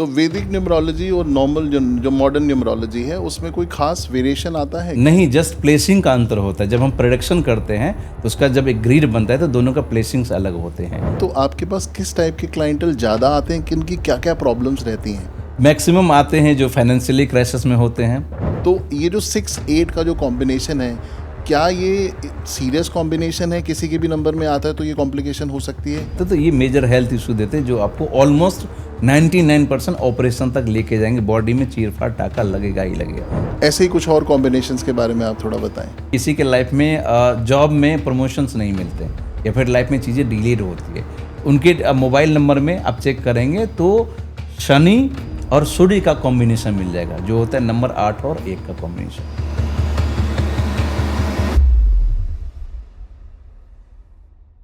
तो वैदिक न्यूमरोलॉजी और नॉर्मल जो मॉडर्न न्यूमरोलॉजी है उसमें कोई खास वेरिएशन आता है? नहीं, जस्ट प्लेसिंग का अंतर होता है। जब हम प्रेडिक्शन करते हैं तो उसका जब एक ग्रिड बनता है तो दोनों का प्लेसिंग्स अलग होते हैं। तो आपके पास किस टाइप के क्लाइंटल ज़्यादा आते हैं, किनकी क्या क्या प्रॉब्लम्स रहती हैं? मैक्सिमम आते हैं जो फाइनेंशियली क्राइसिस में होते हैं। तो ये जो 6-8 का जो कॉम्बिनेशन है, क्या ये सीरियस कॉम्बिनेशन है? किसी के भी नंबर में आता है तो ये कॉम्प्लिकेशन हो सकती है? तो ये मेजर हेल्थ इशू देते हैं जो आपको ऑलमोस्ट 99% ऑपरेशन तक लेके जाएंगे। बॉडी में चीरफाड़ टाका लगेगा ही लगेगा। ऐसे ही कुछ और कॉम्बिनेशंस के बारे में आप थोड़ा बताएं। किसी के लाइफ में जॉब में प्रमोशंस नहीं मिलते या फिर लाइफ में चीज़ें डिलेड होती है। उनके मोबाइल नंबर में आप चेक करेंगे तो शनि और सूर्य का कॉम्बिनेशन मिल जाएगा, जो होता है नंबर 8 और 1 का कॉम्बिनेशन।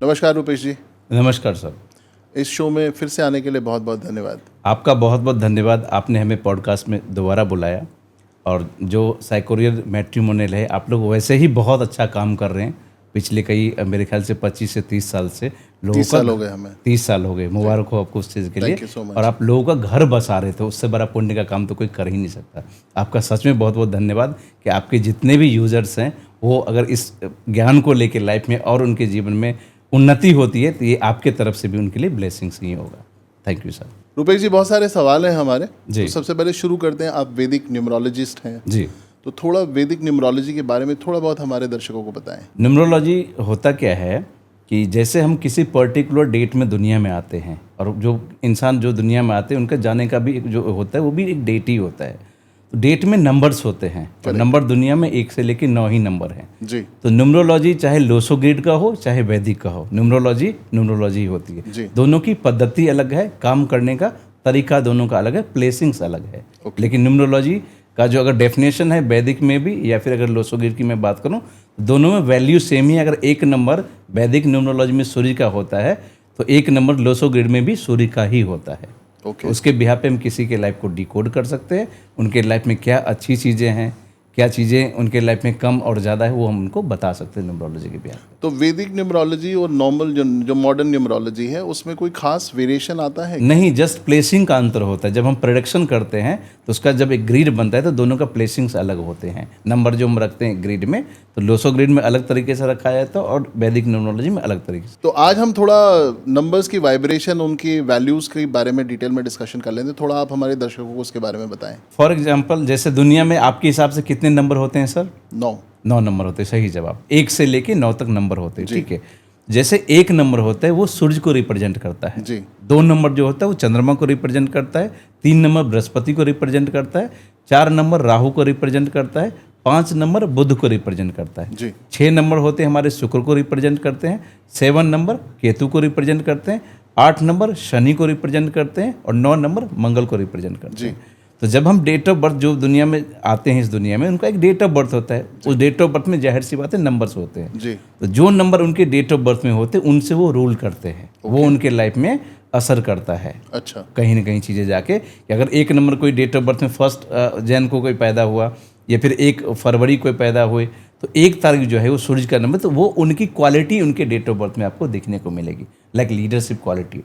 नमस्कार रूपेश जी। नमस्कार सर। इस शो में फिर से आने के लिए बहुत बहुत धन्यवाद। आपका बहुत बहुत धन्यवाद, आपने हमें पॉडकास्ट में दोबारा बुलाया। और जो साइकोरियल मैट्रिमोनियल है, आप लोग वैसे ही बहुत अच्छा काम कर रहे हैं। पिछले कई मेरे ख्याल से 25 से 30 साल से लोगों 30 साल हो गए हमें। 30 साल हो गए। मुबारक हो आपको उस चीज़ के लिए। Thank you so much। और आप लोगों का घर बसा रहे थे, उससे बड़ा पुण्य का काम तो कोई कर ही नहीं सकता। आपका सच में बहुत बहुत धन्यवाद कि आपके जितने भी यूजर्स हैं वो अगर इस ज्ञान को लेकर लाइफ में और उनके जीवन में उन्नति होती है तो ये आपके तरफ से भी उनके लिए ब्लेसिंग्स ही होगा। Thank you sir. Rupesh ji, बहुत सारे सवाल हैं हमारे जी। तो सबसे पहले शुरू करते हैं। आप वैदिक न्यूमरोलॉजिस्ट हैं जी। तो थोड़ा वैदिक न्यूमरोलॉजी के बारे में थोड़ा बहुत हमारे दर्शकों को बताएं। न्यूमरोलॉजी होता क्या है कि जैसे हम किसी पर्टिकुलर डेट में दुनिया में आते हैं और जो इंसान जो दुनिया में आते हैं उनका जाने का भी एक जो होता है वो भी एक डेट ही होता है। तो डेट में नंबर्स होते हैं और नंबर दुनिया में 1 से लेकर 9 ही नंबर हैं। जी। तो न्यूमरोलॉजी चाहे लोसो ग्रिड का हो चाहे वैदिक का हो, न्यूमरोलॉजी होती है। जी। दोनों की पद्धति अलग है, काम करने का तरीका दोनों का अलग है, प्लेसिंग्स अलग है। लेकिन न्यूमरोलॉजी का जो अगर डेफिनेशन है वैदिक में भी या फिर अगर लोसो ग्रिड की मैं बात करूं, दोनों में वैल्यू सेम ही। अगर एक नंबर वैदिक न्यूमरोलॉजी में सूर्य का होता है तो एक नंबर लोसो ग्रिड में भी सूर्य का ही होता है। ओके। उसके बिहाफ पे हम किसी के लाइफ को डिकोड कर सकते हैं। उनके लाइफ में क्या अच्छी चीज़ें हैं, क्या चीज़ें उनके लाइफ में कम और ज़्यादा है, वो हम उनको बता सकते हैं न्यूमरोलॉजी के बिहाफ। तो वैदिक न्यूमरोलॉजी और नॉर्मल जो मॉडर्न न्यूमरोलॉजी है उसमें कोई खास वेरिएशन आता है? नहीं, जस्ट प्लेसिंग का अंतर होता है। जब हम प्रेडिक्शन करते हैं तो उसका जब एक ग्रिड बनता है तो दोनों का प्लेसिंग्स अलग होते हैं। नंबर जो हम रखते हैं ग्रिड में, तो लोसो ग्रिड में अलग तरीके से रखा जाता है और वैदिक न्यूमरोलॉजी में अलग तरीके से। तो आज हम थोड़ा नंबर्स की वाइब्रेशन, उनकी वैल्यूज़ के बारे में डिटेल में डिस्कशन कर लेंगे। थोड़ा आप हमारे दर्शकों को उसके बारे में बताएं। फॉर एग्जाम्पल, जैसे दुनिया में आपके हिसाब से कितने नंबर होते हैं सर? 9 नंबर होते हैं। सही जवाब। 1 से लेके 9 तक नंबर होते हैं। ठीक है। जैसे 1 नंबर होता है वो सूर्य को रिप्रेजेंट करता है। जी। 2 नंबर जो होता है वो चंद्रमा को रिप्रेजेंट करता है। 3 नंबर बृहस्पति को रिप्रेजेंट करता है। 4 नंबर राहु को रिप्रेजेंट करता है। 5 नंबर बुध को रिप्रेजेंट करता है। जी। 6 नंबर होते हैं हमारे शुक्र को रिप्रेजेंट करते हैं। 7 नंबर केतु को रिप्रेजेंट करते हैं। 8 नंबर शनि को रिप्रेजेंट करते हैं और 9 नंबर मंगल को रिप्रेजेंट करते हैं। तो जब हम डेट ऑफ बर्थ जो दुनिया में आते हैं, इस दुनिया में उनका एक डेट ऑफ बर्थ होता है। उस डेट ऑफ बर्थ में जाहिर सी बात है नंबर्स होते हैं। जी। तो जो नंबर उनके डेट ऑफ बर्थ में होते हैं उनसे वो रूल करते हैं। वो उनके लाइफ में असर करता है। अच्छा। कहीं ना कहीं चीज़ें जाके कि अगर 1 नंबर कोई डेट ऑफ बर्थ में 1 जनवरी को कोई पैदा हुआ या फिर 1 फरवरी को पैदा हुए तो 1 तारीख जो है वो सूर्य का नंबर, तो वो उनकी क्वालिटी उनके डेट ऑफ बर्थ में आपको देखने को मिलेगी। लाइक लीडरशिप क्वालिटी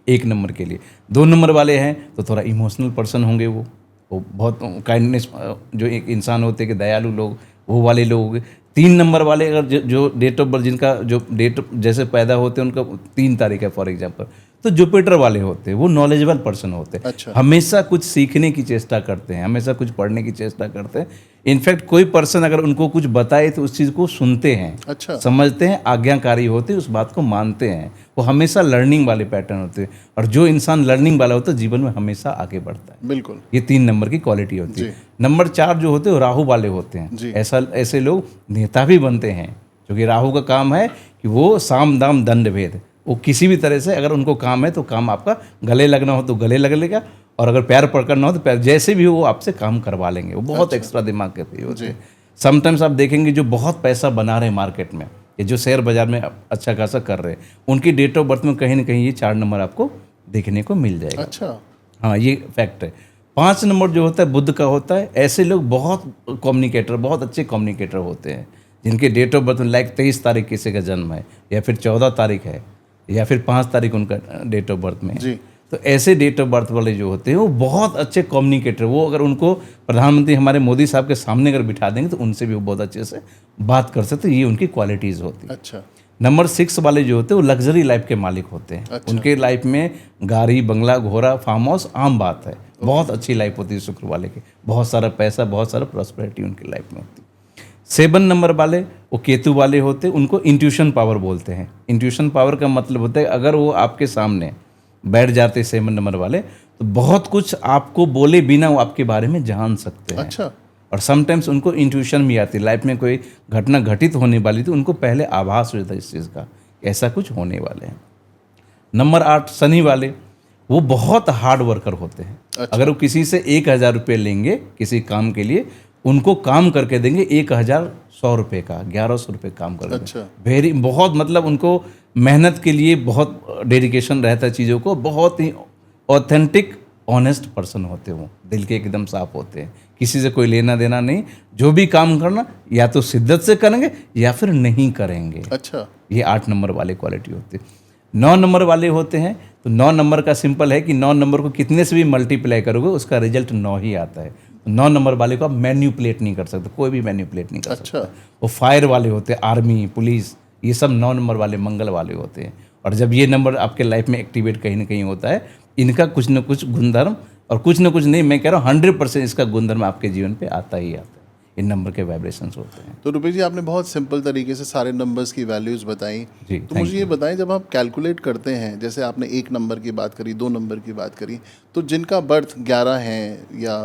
1 नंबर के लिए। 2 नंबर वाले हैं तो थोड़ा इमोशनल पर्सन होंगे। वो बहुत काइंडनेस जो एक इंसान होते हैं कि दयालु लोग, वो वाले लोग। 3 नंबर वाले अगर जो डेट ऑफ बर्थ जिनका जो डेट जैसे पैदा होते हैं उनका 3 तारीख है फॉर एग्जांपल, तो जुपिटर वाले होते हैं वो नॉलेजेबल पर्सन होते हैं। अच्छा। हमेशा कुछ सीखने की चेष्टा करते हैं, हमेशा कुछ पढ़ने की चेष्टा करते हैं। इनफैक्ट कोई पर्सन अगर उनको कुछ बताए तो उस चीज़ को सुनते हैं। अच्छा। समझते हैं, आज्ञाकारी होते हैं, उस बात को मानते हैं। वो हमेशा लर्निंग वाले पैटर्न होते हैं और जो इंसान लर्निंग वाला होता है जीवन में हमेशा आगे बढ़ता है। बिल्कुल। ये 3 नंबर की क्वालिटी होती है। नंबर 4 जो होते हैं वो राहु वाले होते हैं। ऐसे लोग नेता भी बनते हैं, क्योंकि राहु का काम है कि वो साम दाम दंड भेद, वो किसी भी तरह से अगर उनको काम है तो काम आपका गले लगना हो तो गले लग लेगा और अगर पैर पकड़ना हो तो पैर, जैसे भी हो वो आपसे काम करवा लेंगे। वो बहुत एक्स्ट्रा दिमाग के थे होते हैं। समटाइम्स आप देखेंगे जो बहुत पैसा बना रहे हैं मार्केट में, ये जो शेयर बाजार में अच्छा खासा कर रहे हैं, उनकी डेट ऑफ बर्थ में कहीं ना कहीं ये 4 नंबर आपको देखने को मिल जाएगा। अच्छा। हाँ, ये फैक्ट है। 5 नंबर जो होता है बुध का होता है। ऐसे लोग बहुत कम्युनिकेटर, बहुत अच्छे कम्युनिकेटर होते हैं, जिनके डेट ऑफ बर्थ में लाइक 23 तारीख किसी का जन्म है या फिर 14 तारीख है या फिर 5 तारीख उनका डेट ऑफ बर्थ में, जी। तो ऐसे डेट ऑफ बर्थ वाले जो होते हैं वो बहुत अच्छे कम्युनिकेटर, वो अगर उनको प्रधानमंत्री हमारे मोदी साहब के सामने अगर बिठा देंगे तो उनसे भी वो बहुत अच्छे से बात कर सकते हैं। ये उनकी क्वालिटीज़ होती है। अच्छा। नंबर 6 वाले जो होते हैं वो लग्जरी लाइफ के मालिक होते हैं। अच्छा। उनके लाइफ में गाड़ी, बंगला, घोड़ा, फार्म हाउस आम बात है। बहुत अच्छी लाइफ होती है शुक्र वाले की, बहुत सारा पैसा, बहुत सारा प्रॉस्पेरिटी उनकी लाइफ में होती है। 7 नंबर वाले वो केतु वाले होते हैं, उनको इंट्यूशन पावर बोलते हैं। इंट्यूशन पावर का मतलब होता है अगर वो आपके सामने बैठ जाते 7 नंबर वाले तो बहुत कुछ आपको बोले बिना वो आपके बारे में जान सकते हैं। अच्छा। और समटाइम्स उनको इंट्यूशन भी आती है। लाइफ में कोई घटना घटित होने वाली थी, उनको पहले आभास हो जाता है इस चीज़ का, ऐसा कुछ होने वाले हैं। नंबर 8 शनि वाले, वो बहुत हार्ड वर्कर होते हैं। अच्छा। अगर वो किसी से 1,000 रुपये लेंगे किसी काम के लिए, उनको काम करके देंगे 1,100 रुपये का, 1,100 रुपये काम करके। अच्छा। वेरी बहुत मतलब उनको मेहनत के लिए बहुत डेडिकेशन रहता है चीज़ों को, बहुत ही ऑथेंटिक ऑनेस्ट पर्सन होते हैं वो, दिल के एकदम साफ होते हैं, किसी से कोई लेना देना नहीं, जो भी काम करना या तो शिद्दत से करेंगे या फिर नहीं करेंगे। अच्छा। ये 8 नंबर वाले क्वालिटी होती है। 9 नंबर वाले होते हैं तो 9 नंबर का सिंपल है कि 9 नंबर को कितने से भी मल्टीप्लाई करोगे उसका रिजल्ट 9 ही आता है। 9 नंबर वाले को आप मैन्यूपुलेट नहीं कर सकते, कोई भी मैन्यूपुलेट नहीं कर सकता। अच्छा। वो फायर वाले होते हैं, आर्मी, पुलिस, ये सब 9 नंबर वाले मंगल वाले होते हैं। और जब ये नंबर आपके लाइफ में एक्टिवेट कहीं ना कहीं होता है, इनका कुछ न कुछ गुणधर्म, और कुछ न कुछ नहीं, मैं कह रहा हूँ 100% इसका गुणधर्म आपके जीवन पे आता ही आता है। इन नंबर के वाइब्रेशंस होते हैं। तो रुपेश जी, आपने बहुत सिंपल तरीके से सारे नंबर्स की वैल्यूज़ बताई। जी, तो मुझे ये बताएं, जब आप कैलकुलेट करते हैं, जैसे आपने 1 नंबर की बात करी, 2 नंबर की बात करी, तो जिनका बर्थ 11 है या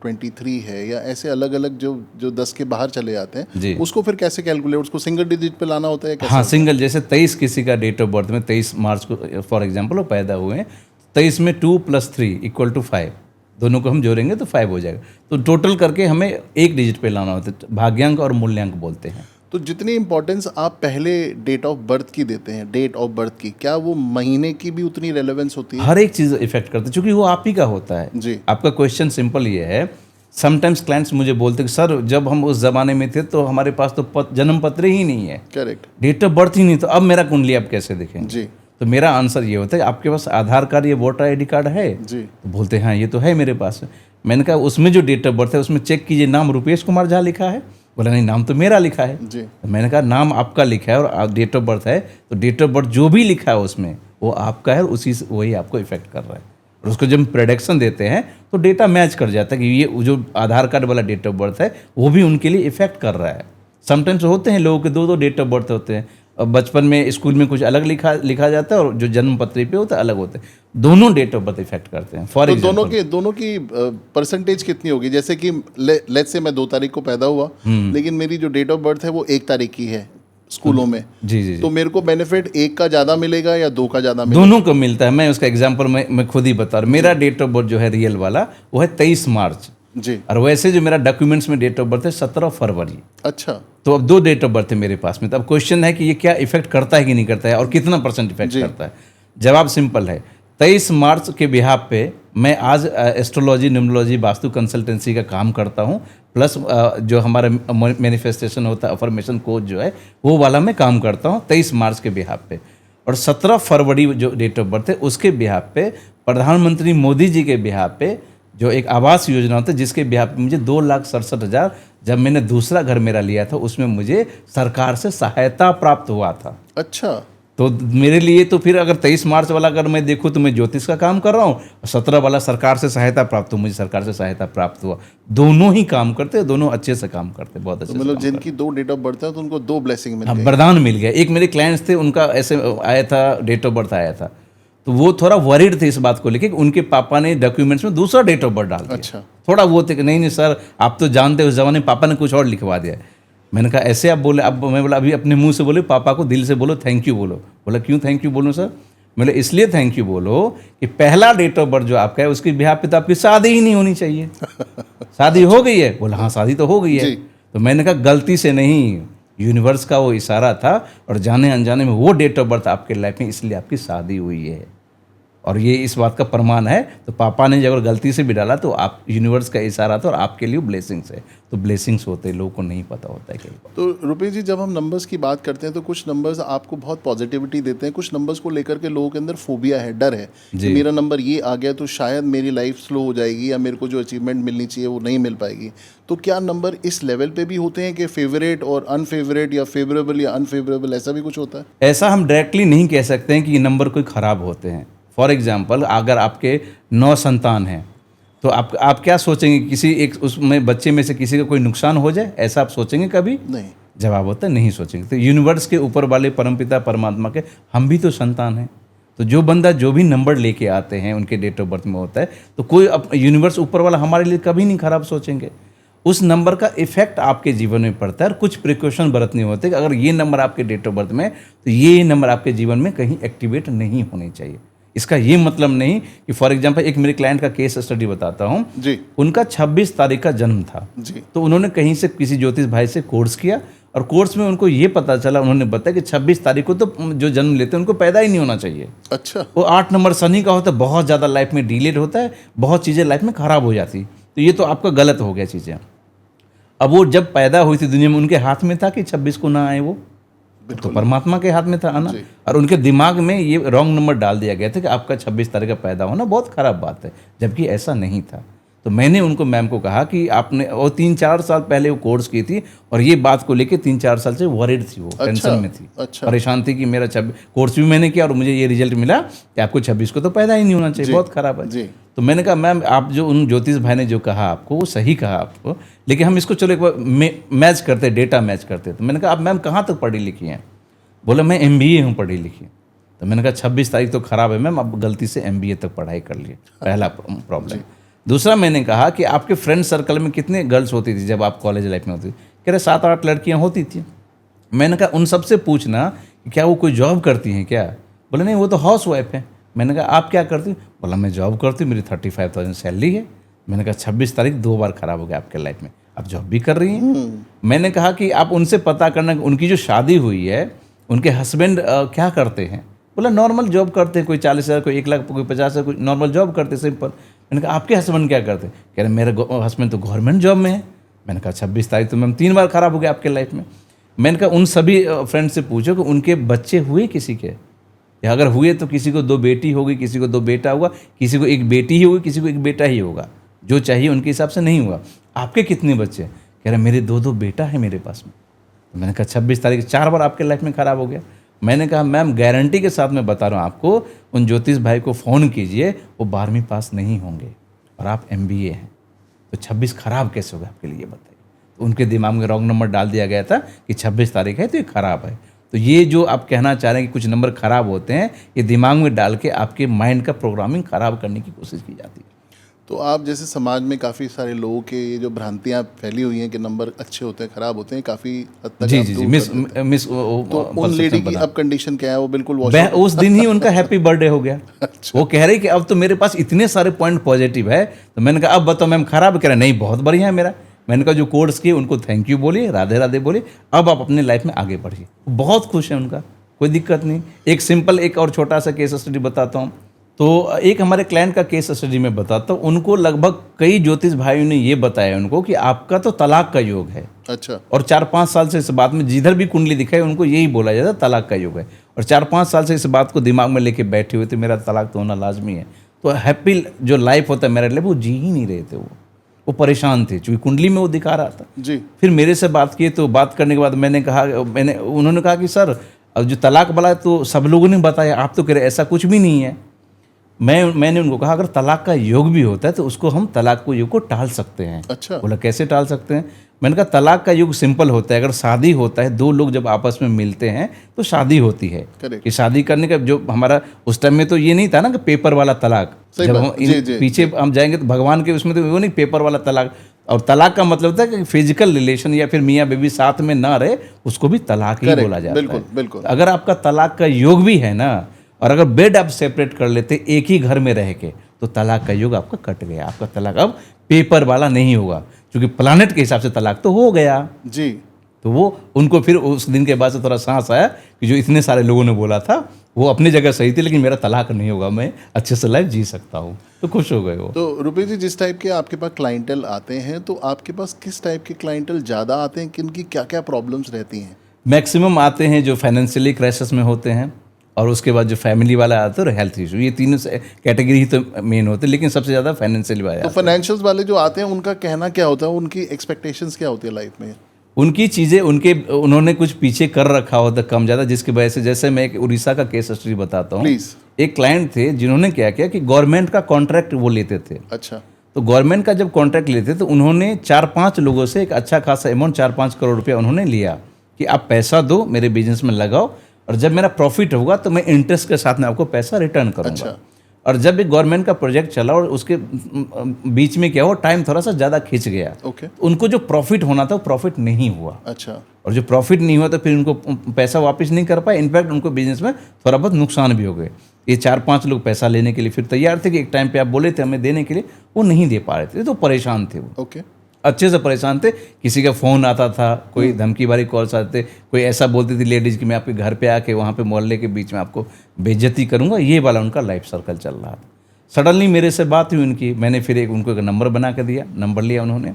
23 है या ऐसे अलग अलग जो 10 के बाहर चले जाते हैं, उसको फिर कैसे कैलकुलेट, उसको सिंगल डिजिट पे लाना होता है कैसे? हाँ, सिंगल। जैसे 23 किसी का डेट ऑफ बर्थ में 23 मार्च को फॉर एग्जाम्पल वो पैदा हुए हैं, 23 में 2 + 3 = 5, दोनों को हम जोड़ेंगे तो 5 हो जाएगा। तो टोटल करके हमें एक डिजिट पे लाना होता है, भाग्यांक और मूल्यांक बोलते हैं। तो जितनी इंपॉर्टेंस आप पहले डेट ऑफ बर्थ की देते हैं, डेट ऑफ बर्थ की, क्या वो महीने की भी उतनी रेलेवेंस होती है? हर एक चीज़ इफेक्ट करती है, क्योंकि वो आप ही का होता है। जी। आपका क्वेश्चन सिंपल ये है, समटाइम्स क्लाइंट्स मुझे बोलते हैं कि सर जब हम उस ज़माने में थे तो हमारे पास तो जन्म पत्र ही नहीं है, करेक्ट, डेट ऑफ बर्थ ही नहीं, तो अब मेरा कुंडली आप कैसे देखेंगे? जी। तो मेरा आंसर ये होता है, आपके पास आधार कार्ड या वोटर ID कार्ड है? जी। तो बोलते हैं हाँ ये तो है मेरे पास। मैंने कहा उसमें जो डेट ऑफ बर्थ है उसमें चेक कीजिए, नाम रुपेश कुमार झा लिखा है? बोला नहीं, नाम तो मेरा लिखा है। जी। तो मैंने कहा नाम आपका लिखा है और डेट ऑफ बर्थ है, तो डेट ऑफ बर्थ जो भी लिखा है उसमें वो आपका है, उसी से वही आपको इफेक्ट कर रहा है। और उसको जब प्रेडिक्शन देते हैं तो डेटा मैच कर जाता है कि ये जो आधार कार्ड वाला डेट ऑफ बर्थ है वो भी उनके लिए इफेक्ट कर रहा है। समटाइम्स होते हैं लोगों के 2-2 डेट ऑफ बर्थ होते हैं, और बचपन में स्कूल में कुछ अलग लिखा जाता है और जो जन्म पत्री पे होता है अलग होता है। दोनों डेट ऑफ बर्थ इफेक्ट करते हैं। फॉर तो एग्जाम्पल दोनों की परसेंटेज कितनी होगी? जैसे कि लेट्स से मैं 2 तारीख को पैदा हुआ, लेकिन मेरी जो डेट ऑफ बर्थ है वो 1 तारीख की है स्कूलों में। जी जी जी। तो मेरे को बेनिफिट 1 का ज़्यादा मिलेगा या 2 का ज़्यादा मिलेगा? दोनों को मिलता है। मैं उसका एग्जाम्पल मैं खुद ही बता रहा हूँ। मेरा डेट ऑफ बर्थ जो है रियल वाला वो है 23 मार्च, जी। और वैसे जो मेरा डॉक्यूमेंट्स में डेट ऑफ बर्थ है 17 फरवरी। अच्छा। तो अब 2 डेट ऑफ बर्थ है मेरे पास में। तो अब क्वेश्चन है कि ये क्या इफेक्ट करता है कि नहीं करता है और कितना % इफेक्ट करता है। जवाब सिंपल है, 23 मार्च के बिहाफ पे मैं आज एस्ट्रोलॉजी, न्यूमरोलॉजी, वास्तु कंसल्टेंसी का काम करता हूँ, प्लस जो हमारा मैनिफेस्टेशन होता है, अफर्मेशन कोच जो है वो वाला मैं काम करता हूँ 23 मार्च के बिहाफ पे। और 17 फरवरी जो डेट ऑफ बर्थ है उसके बिहाफ पे प्रधानमंत्री मोदी जी के बिहाफ पे जो एक आवास योजना होता है जिसके बिहाफ पे मुझे 2,67,000 जब मैंने दूसरा घर मेरा लिया था उसमें मुझे सरकार से सहायता प्राप्त हुआ था। अच्छा। तो मेरे लिए तो फिर अगर 23 मार्च वाला अगर मैं देखूँ तो मैं ज्योतिष का काम कर रहा हूँ, 17 वाला सरकार से सहायता प्राप्त हुआ, मुझे सरकार से सहायता प्राप्त हुआ। दोनों ही काम करते, दोनों अच्छे से काम करते, बहुत अच्छे। मतलब जिनकी 2 डेट ऑफ बर्थ है तो उनको 2 ब्लेसिंग मिल गई, वरदान मिल गया। एक मेरे क्लाइंट्स थे, उनका ऐसे आया था, डेट ऑफ बर्थ आया था, तो वो थोड़ा वरीड थे इस बात को लेके कि उनके पापा ने डॉक्यूमेंट्स में दूसरा डेट ऑफ बर्थ डाल दिया। अच्छा। थोड़ा वो थे कि नहीं सर आप तो जानते हो उस जमाने में पापा ने कुछ और लिखवा दिया। मैंने कहा ऐसे आप बोले? अब मैं बोला अभी अपने मुंह से बोले, पापा को दिल से बोलो, थैंक यू बोलो। बोला क्यों थैंक यू बोलूँ सर? बोले इसलिए थैंक यू बोलो कि पहला डेट ऑफ बर्थ जो आपका है उसके बिहार पे तो आपकी शादी ही नहीं होनी चाहिए। शादी हो गई है? बोला हाँ शादी तो हो गई है। तो मैंने कहा गलती से नहीं, यूनिवर्स का वो इशारा था और जाने अनजाने में वो डेट ऑफ बर्थ आपके लाइफ में, इसलिए आपकी शादी हुई है। और ये इस बात का प्रमाण है। तो पापा ने अगर गलती से भी डाला तो आप यूनिवर्स का इशारा था और आपके लिए ब्लेसिंग्स है। तो ब्लेसिंग्स होते हैं, लोगों को नहीं पता होता है कई बार। तो रुपेश जी, जब हम नंबर्स की बात करते हैं तो कुछ नंबर्स आपको बहुत पॉजिटिविटी देते हैं, कुछ नंबर्स को लेकर के लोगों के अंदर फोबिया है, डर है कि मेरा नंबर ये आ गया तो शायद मेरी लाइफ स्लो हो जाएगी या मेरे को जो अचीवमेंट मिलनी चाहिए वो नहीं मिल पाएगी। तो क्या नंबर इस लेवल पे भी होते हैं कि फेवरेट और अनफेवरेट या फेवरेबल या अनफेवरेबल, ऐसा भी कुछ होता है? ऐसा हम डायरेक्टली नहीं कह सकते हैं कि ये नंबर कोई ख़राब होते हैं। फॉर एग्जाम्पल, अगर आपके 9 संतान हैं तो आप क्या सोचेंगे, किसी एक उसमें बच्चे में से किसी का कोई नुकसान हो जाए, ऐसा आप सोचेंगे कभी? नहीं। जवाब होता है नहीं सोचेंगे। तो यूनिवर्स के ऊपर वाले परमपिता परमात्मा के हम भी तो संतान हैं। तो जो बंदा जो भी नंबर लेके आते हैं उनके डेट ऑफ बर्थ में होता है, तो कोई यूनिवर्स ऊपर वाला हमारे लिए कभी नहीं खराब सोचेंगे। उस नंबर का इफेक्ट आपके जीवन में पड़ता है और कुछ प्रिकॉशन बरतने होते हैं कि अगर ये नंबर आपके डेट ऑफ बर्थ में तो ये नंबर आपके जीवन में कहीं एक्टिवेट नहीं होने चाहिए। इसका ये मतलब नहीं कि फॉर एग्जांपल एक मेरे क्लाइंट का केस स्टडी बताता हूँ जी। उनका 26 तारीख का जन्म था जी। तो उन्होंने कहीं से किसी ज्योतिष भाई से कोर्स किया और कोर्स में उनको ये पता चला, उन्होंने बताया कि 26 तारीख को तो जो जन्म लेते हैं उनको पैदा ही नहीं होना चाहिए। अच्छा। वो 8 नंबर शनि का होता है, बहुत ज़्यादा लाइफ में डिलेड होता है, बहुत चीज़ें लाइफ में ख़राब हो जाती। तो ये तो आपका गलत हो गया चीज़ें। अब वो जब पैदा हुई थी दुनिया में उनके हाथ में था कि 26 को ना आए, वो तो परमात्मा के हाथ में था आना। और उनके दिमाग में ये रॉन्ग नंबर डाल दिया गया था कि आपका 26 तारीख का पैदा होना बहुत ख़राब बात है, जबकि ऐसा नहीं था। तो मैंने उनको मैम को कहा कि आपने, और 3-4 साल पहले वो कोर्स की थी और ये बात को लेके 3-4 साल से वरीड थी, वो टेंशन में थी, परेशान थी कि मेरा 26 कोर्स भी मैंने किया और मुझे ये रिजल्ट मिला कि आपको 26 को तो पैदा ही नहीं होना चाहिए, बहुत ख़राब है। तो मैंने कहा मैम आप जो उन ज्योतिष भाई ने जो कहा आपको वो सही कहा आपको, लेकिन हम इसको चलो एक बार मैच करते, डेटा मैच करते। तो मैंने कहा आप मैम कहाँ तक पढ़ी लिखी हैं? बोला मैं MBA हूँ पढ़ी लिखी। तो मैंने कहा 26 तारीख तो ख़राब है मैम, आप गलती से MBA तक पढ़ाई कर लिए, पहला प्रॉब्लम। दूसरा मैंने कहा कि आपके फ्रेंड सर्कल में कितने गर्ल्स होती थी जब आप कॉलेज लाइफ में होती थी? कह रहे 7-8 लड़कियाँ होती थी। मैंने कहा उन सबसे पूछना कि क्या वो कोई जॉब करती हैं क्या? बोले नहीं वो तो हाउस वाइफ है। मैंने कहा आप क्या करती? बोला मैं जॉब करती हूँ, मेरी 35,000 सैलरी है। मैंने कहा 26 तारीख 2 बार ख़राब हो गया आपके लाइफ में, आप जॉब भी कर रही हैं। मैंने कहा कि आप उनसे पता करना कि उनकी जो शादी हुई है उनके हस्बैंड क्या करते हैं? बोला नॉर्मल जॉब करते हैं, कोई 40,000, कोई 1 लाख, कोई 50,000, कोई नॉर्मल जॉब करते हैं, सिंपल। मैंने कहा आपके हस्बैंड क्या करते हैं? कह रहे मेरे हस्बैंड तो गवर्नमेंट जॉब में है। मैंने कहा 26 तारीख तो मैम 3 बार ख़राब हो गया आपके लाइफ में। मैंने कहा उन सभी फ्रेंड से पूछो कि उनके बच्चे हुए किसी के, या अगर हुए तो किसी को 2 बेटी होगी, किसी को 2 बेटा होगा, किसी को 1 बेटी ही होगी, किसी को 1 बेटा ही होगा, जो चाहिए उनके हिसाब से नहीं हुआ। आपके कितने बच्चे? कह रहे मेरे 2-2 बेटा है मेरे पास में। तो मैंने कहा 26 तारीख 4 बार आपके लाइफ में ख़राब हो गया। मैंने कहा मैम गारंटी के साथ मैं बता रहा हूँ आपको, उन ज्योतिष भाई को फ़ोन कीजिए, वो 12वीं पास नहीं होंगे और आप MBA हैं, तो 26 ख़राब कैसे होगा आपके लिए ये बताइए। तो उनके दिमाग में रॉन्ग नंबर डाल दिया गया था कि 26 तारीख है तो ये ख़राब है। तो ये जो आप कहना चाह रहे हैं कि कुछ नंबर ख़राब होते हैं, ये दिमाग में डाल के आपके माइंड का प्रोग्रामिंग ख़राब करने की कोशिश की जाती है। तो आप जैसे समाज में काफ़ी सारे लोगों के ये जो भ्रांतियाँ फैली हुई हैं कि नंबर अच्छे होते हैं, ख़राब होते हैं, काफ़ी हद तक जी जी जी मिस तो उन लेडी की अब कंडीशन क्या है? वो बिल्कुल उस दिन ही उनका हैप्पी बर्थडे हो गया। अच्छा। वो कह रही कि अब तो मेरे पास इतने सारे पॉइंट पॉजिटिव है। तो मैंने कहा अब बताओ मैम ख़राब? कह रहा नहीं बहुत बढ़िया है मेरा। मैंने कहा जो कोर्स किए उनको थैंक यू बोलिए, राधे राधे बोलिए, अब आप अपने लाइफ में आगे बढ़िए। बहुत खुश है, उनका कोई दिक्कत नहीं। एक सिंपल एक और छोटा सा केस स्टडी बताता हूँ। तो एक हमारे क्लाइंट का केस स्टडी में बताता हूँ। उनको लगभग कई ज्योतिष भाइयों ने ये बताया उनको कि आपका तो तलाक का योग है। अच्छा। और 4-5 साल से इस बात में जिधर भी कुंडली दिखाई उनको यही बोला जाता तलाक का योग है, और 4-5 साल से इस बात को दिमाग में लेके बैठे हुए थे मेरा तलाक तो होना लाजमी है। तो हैप्पी जो लाइफ होता है मेरे लिए वो जी ही नहीं रहे थे, वो परेशान थे क्योंकि कुंडली में वो दिखा रहा था जी। फिर मेरे से बात किए, तो बात करने के बाद उन्होंने कहा कि सर अब जो तलाक वाला तो सब लोगों ने बताया, आप तो कह रहे ऐसा कुछ भी नहीं है। मैंने उनको कहा अगर तलाक का योग भी होता है तो उसको हम तलाक को योग को टाल सकते हैं। अच्छा। बोला कैसे टाल सकते हैं? मैंने कहा तलाक का योग सिंपल होता है, अगर शादी होता है 2 लोग जब आपस में मिलते हैं तो शादी होती है। कि शादी करने का जो हमारा उस टाइम में तो ये नहीं था ना कि पेपर वाला तलाक, जब हम पीछे हम जाएंगे तो भगवान के उसमें तो वो नहीं पेपर वाला तलाक। और तलाक का मतलब होता है कि फिजिकल रिलेशन या फिर मियाँ बीवी साथ में ना रहे उसको भी तलाक ही बोला जाता है। बिल्कुल। अगर आपका तलाक का योग भी है ना, और अगर बेड आप सेपरेट कर लेते एक ही घर में रह के, तो तलाक का योग आपका कट गया। आपका तलाक अब पेपर वाला नहीं होगा, क्योंकि प्लानेट के हिसाब से तलाक तो हो गया जी। तो वो उनको फिर उस दिन के बाद से थोड़ा सांस आया कि जो इतने सारे लोगों ने बोला था वो अपनी जगह सही थी, लेकिन मेरा तलाक नहीं होगा, मैं अच्छे से लाइफ जी सकता हूँ। तो खुश हो गए वो। तो रुपेश जी, जिस टाइप के आपके पास क्लाइंटल आते हैं, तो आपके पास किस टाइप के क्लाइंटल ज़्यादा आते हैं, किनकी क्या क्या प्रॉब्लम्स रहती हैं? मैक्सिमम आते हैं जो फाइनेंशियली क्राइसिस में होते हैं, और उसके बाद जो फैमिली वाला आता है और हेल्थ इशू, ये तीनों कैटेगरी ही तो मेन होते हैं, लेकिन सबसे ज़्यादा फाइनेंशियली वाले तो आते हैं। फाइनेंशियल्स वाले जो आते हैं उनका कहना क्या होता है, उनकी एक्सपेक्टेशंस क्या होती है लाइफ में? उनकी चीज़ें उन्होंने कुछ पीछे कर रखा होता कम ज़्यादा, जिसकी वजह से, जैसे मैं एक उड़ीसा का केस स्टडी बताता हूँ। प्लीज। एक क्लाइंट थे जिन्होंने क्या किया कि गवर्नमेंट का कॉन्ट्रैक्ट वो लेते थे। अच्छा। तो गवर्नमेंट का जब कॉन्ट्रैक्ट लेते तो उन्होंने 4-5 लोगों से एक अच्छा खासा अमाउंट, 4-5 करोड़ रुपया उन्होंने लिया कि आप पैसा दो, मेरे बिजनेस में लगाओ, और जब मेरा प्रॉफिट होगा तो मैं इंटरेस्ट के साथ में आपको पैसा रिटर्न करूंगा। अच्छा। और जब एक गवर्नमेंट का प्रोजेक्ट चला और उसके बीच में क्या हुआ, टाइम थोड़ा सा ज़्यादा खिंच गया, ओके। उनको जो प्रॉफिट होना था वो प्रॉफिट नहीं हुआ। अच्छा। और जो प्रॉफिट नहीं हुआ तो फिर उनको पैसा वापस नहीं कर पाए, इनफैक्ट उनको बिजनेस में थोड़ा बहुत नुकसान भी हो गए। ये 4-5 लोग पैसा लेने के लिए फिर तैयार थे कि एक टाइम पे आप बोले थे हमें देने के लिए, वो नहीं दे पा रहे थे, तो परेशान थे वो, ओके। अच्छे से परेशान थे। किसी का फ़ोन आता था, कोई धमकी भरी कॉल्स आते थे, कोई ऐसा बोलती थी लेडीज़ कि मैं आपके घर पे आके वहाँ पे मोहल्ले के बीच में आपको बेइज्जती करूँगा, ये वाला उनका लाइफ सर्कल चल रहा था। सडनली मेरे से बात हुई उनकी, मैंने फिर उनको एक नंबर बना कर दिया, नंबर लिया उन्होंने।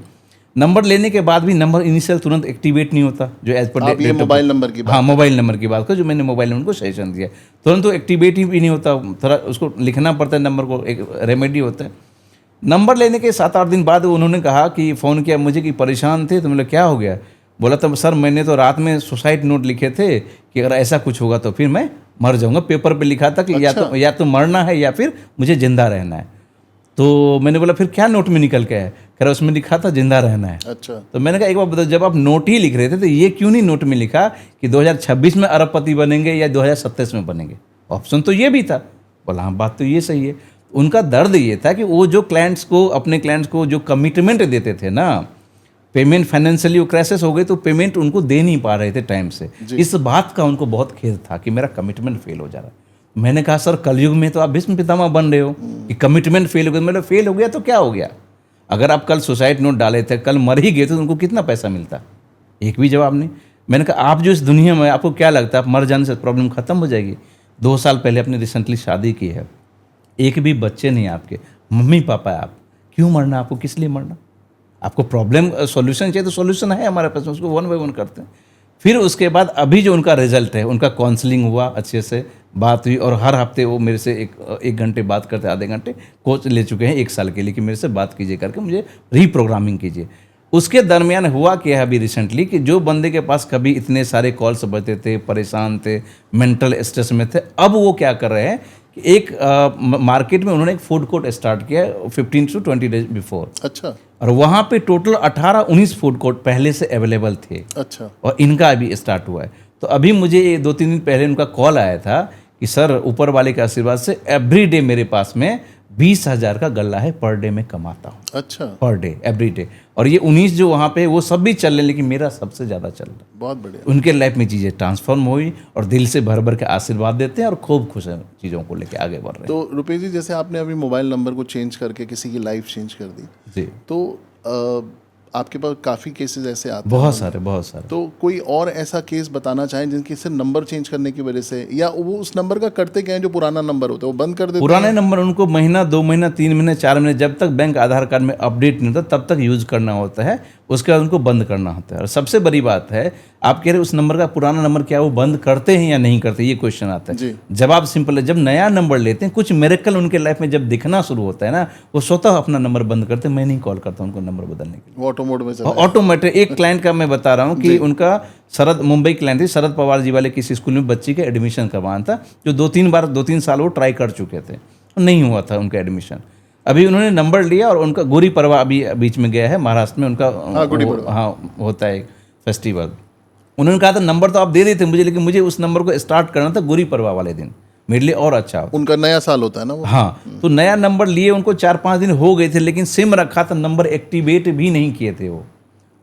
नंबर लेने के बाद भी नंबर इनिशियल तुरंत एक्टिवेट नहीं होता, जो एज पर आप ये मोबाइल नंबर की बात? हाँ, मोबाइल नंबर की बात कर, जो मैंने मोबाइल नंबर को सजेशन दिया, तुरंत तो एक्टिवेट ही नहीं होता, थोड़ा उसको लिखना पड़ता है, नंबर को एक रेमेडी होता है। नंबर लेने के 7-8 दिन बाद उन्होंने कहा कि फ़ोन किया मुझे कि परेशान थे, तो मतलब क्या हो गया? बोला तब सर मैंने तो रात में सुसाइड नोट लिखे थे कि अगर ऐसा कुछ होगा तो फिर मैं मर जाऊंगा, पेपर पे लिखा था कि अच्छा। या तो मरना है या फिर मुझे जिंदा रहना है। तो मैंने बोला फिर क्या नोट में निकल के है? कह रहा उसमें लिखा था जिंदा रहना है। अच्छा। तो मैंने कहा एक बार बताओ, जब आप नोट ही लिख रहे थे तो ये क्यों नहीं नोट में लिखा कि 2026 में अरबपति बनेंगे या 2027 में बनेंगे? ऑप्शन तो ये भी था। बोला हाँ बात तो ये सही है। उनका दर्द ये था कि वो जो क्लाइंट्स को, अपने क्लाइंट्स को जो कमिटमेंट देते थे ना, पेमेंट फाइनेंशियली क्राइसिस हो गई तो पेमेंट उनको दे नहीं पा रहे थे टाइम से, इस बात का उनको बहुत खेद था कि मेरा कमिटमेंट फेल हो जा रहा है। मैंने कहा सर कलयुग में तो आप भीष्म पितामह बन रहे हो कि कमिटमेंट फेल हो गया। मतलब फेल हो गया तो क्या हो गया? अगर आप कल सुसाइड नोट डाले थे, कल मर ही गए तो उनको कितना पैसा मिलता? एक भी जवाब नहीं। मैंने कहा आप जो इस दुनिया में, आपको क्या लगता है आप मर जाने से प्रॉब्लम खत्म हो जाएगी? 2 साल पहले अपने रिसेंटली शादी की है, एक भी बच्चे नहीं आपके, मम्मी पापा है आप, क्यों मरना? आपको किस लिए मरना? आपको प्रॉब्लम सॉल्यूशन चाहिए तो सॉल्यूशन है हमारे पास, उसको 1 बाय 1 करते हैं। फिर उसके बाद अभी जो उनका रिजल्ट है, उनका काउंसलिंग हुआ, अच्छे से बात हुई, और हर हफ्ते वो मेरे से एक घंटे बात करते, आधे घंटे कोच ले चुके हैं 1 साल के लिए कि मेरे से बात कीजिए करके, मुझे रीप्रोग्रामिंग कीजिए। उसके दरमियान हुआ क्या है अभी रिसेंटली कि जो बंदे के पास कभी इतने सारे कॉल्स बचते थे, परेशान थे, मेंटल स्ट्रेस में थे, अब वो क्या कर रहे हैं कि एक मार्केट में उन्होंने एक फूड कोर्ट स्टार्ट किया 15 to 20 डेज बिफोर। अच्छा। और वहाँ पे टोटल 18-19 फूड कोर्ट पहले से अवेलेबल थे। अच्छा। और इनका अभी स्टार्ट हुआ है। तो अभी मुझे 2-3 दिन पहले उनका कॉल आया था कि सर ऊपर वाले के आशीर्वाद से एवरी डे मेरे पास में 20,000 का गल्ला है, पर डे में कमाता हूँ। अच्छा। Per day, every day. और ये 19 जो वहाँ पे वो सब भी चल रहे हैं, लेकिन मेरा सबसे ज़्यादा चल रहा है। बहुत बढ़िया। उनके लाइफ में चीज़ें ट्रांसफॉर्म हुई और दिल से भर भर के आशीर्वाद देते हैं और खूब खुश हैं, चीज़ों को लेके आगे बढ़ रहे हैं। तो रुपेश जी, जैसे आपने अभी मोबाइल नंबर को चेंज करके किसी की लाइफ चेंज कर दी, जी, तो आपके पास काफ़ी केसेस ऐसे आते हैं? बहुत सारे, बहुत सारे। तो कोई और ऐसा केस बताना चाहें जिनकी सिर्फ नंबर चेंज करने की वजह से, या वो उस नंबर का करते क्या है, जो पुराना नंबर होता है वो बंद कर देते पुराने हैं? नंबर उनको महीना, 2 महीना, 3 महीने, 4 महीने, जब तक बैंक आधार कार्ड में अपडेट नहीं होता तब तक यूज़ करना होता है, उसके बाद उनको बंद करना होता है। और सबसे बड़ी बात है, आप कह रहे उस नंबर का पुराना नंबर क्या वो बंद करते हैं या नहीं करते, ये क्वेश्चन आता है। जी। जवाब सिंपल है, जब नया नंबर लेते हैं, कुछ मिरेकल उनके लाइफ में जब दिखना शुरू होता है ना, वो स्वतः अपना नंबर बंद करते हैं। मैं नहीं कॉल करता उनको नंबर बदलने के लिए, वो ऑटो मोड में चला ऑटोमेटिक। एक क्लाइंट का मैं बता रहा हूँ कि उनका मुंबई क्लाइंट थी, शरद पवार जी वाले किसी स्कूल में बच्ची का एडमिशन करवाना था, जो 2-3 साल वो ट्राई कर चुके थे, नहीं हुआ था उनका एडमिशन। अभी उन्होंने नंबर लिया और उनका गुड़ी पड़वा अभी बीच में गया है, महाराष्ट्र में उनका हाँ होता है एक फेस्टिवल। उन्होंने कहा था नंबर तो आप दे देते मुझे, लेकिन मुझे उस नंबर को स्टार्ट करना था गुड़ी पड़वा वाले दिन, मेरे लिए और अच्छा हो। उनका नया साल होता है ना वो। हाँ, तो नया नंबर लिए उनको 4-5 दिन हो गए थे, लेकिन सिम रखा था, नंबर एक्टिवेट भी नहीं किए थे वो।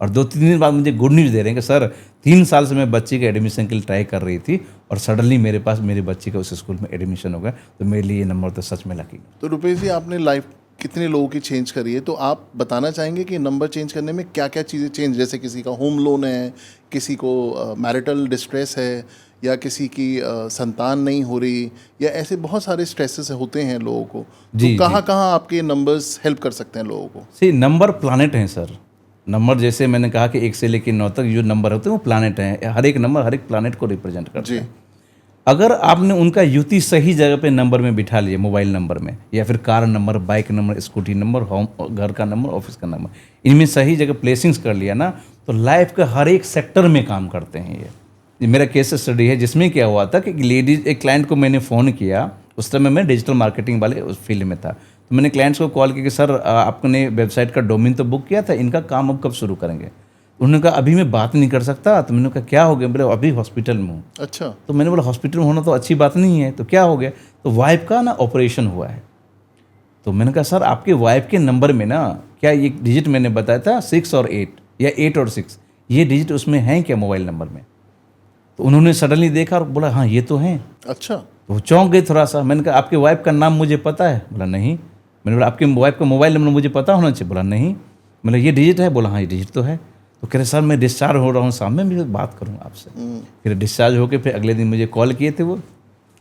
और 2-3 दिन बाद मुझे गुड न्यूज़ दे रहे हैं कि सर 3 साल से मैं बच्ची के एडमिशन के लिए ट्राई कर रही थी और सडनली मेरे पास मेरे बच्ची का उस स्कूल में एडमिशन हो गया, तो मेरे लिए ये नंबर तो सच में लकी। तो रुपेश जी, आपने लाइफ कितने लोगों की चेंज करी है, तो आप बताना चाहेंगे कि नंबर चेंज करने में क्या क्या चीज़ें चेंज, जैसे किसी का होम लोन है, किसी को मैरिटल डिस्ट्रेस है, या किसी की संतान नहीं हो रही, या ऐसे बहुत सारे स्ट्रेसेस होते हैं लोगों को, जी, तो कहाँ जी। कहाँ आपके नंबर्स हेल्प कर सकते हैं लोगों को? सी नंबर प्लानेट हैं सर। नंबर जैसे मैंने कहा कि 1 से लेकर 9 तक जो नंबर होते हैं वो प्लानेट हैं। हर एक नंबर हर एक प्लानेट को रिप्रेजेंट करते जी। हैं। अगर आपने उनका युति सही जगह पे नंबर में बिठा लिया, मोबाइल नंबर में या फिर car number, bike number, scooty number, home घर का नंबर, ऑफिस का नंबर, इनमें सही जगह प्लेसिंग्स कर लिया ना, तो लाइफ के हर एक सेक्टर में काम करते हैं ये मेरा केस स्टडी है, जिसमें क्या हुआ था कि लेडीज, एक क्लाइंट को मैंने फ़ोन किया। उस समय मैं डिजिटल मार्केटिंग वाले उस फील्ड में था। तो मैंने क्लाइंट्स को कॉल किया कि सर आपने वेबसाइट का डोमेन तो बुक किया था, इनका काम अब कब शुरू करेंगे? उन्होंने कहा अभी मैं बात नहीं कर सकता। तो मैंने कहा क्या हो गया? बोले अभी हॉस्पिटल में हूँ। अच्छा। तो मैंने बोला हॉस्पिटल में होना तो अच्छी बात नहीं है, तो क्या हो गया? तो वाइफ का ना ऑपरेशन हुआ है। तो मैंने कहा सर आपके वाइफ के नंबर में ना क्या ये डिजिट मैंने बताया था 6 और 8 या 8 और 6, ये डिजिट उसमें हैं क्या मोबाइल नंबर में? तो उन्होंने सडनली देखा और बोला हाँ ये तो हैं। अच्छा। तो वो चौंक गए थोड़ा सा। मैंने कहा आपके वाइफ का नाम मुझे पता है? बोला नहीं। मैंने बोला आपके वाइफ का मोबाइल नंबर मुझे पता होना चाहिए? बोला नहीं। मतलब ये डिजिट है? बोला हाँ ये डिजिट तो है। तो कह रहे सर मैं डिस्चार्ज हो रहा हूँ, सामने मैं बात करूँ आपसे। फिर डिस्चार्ज होकर फिर अगले दिन मुझे कॉल किए थे वो।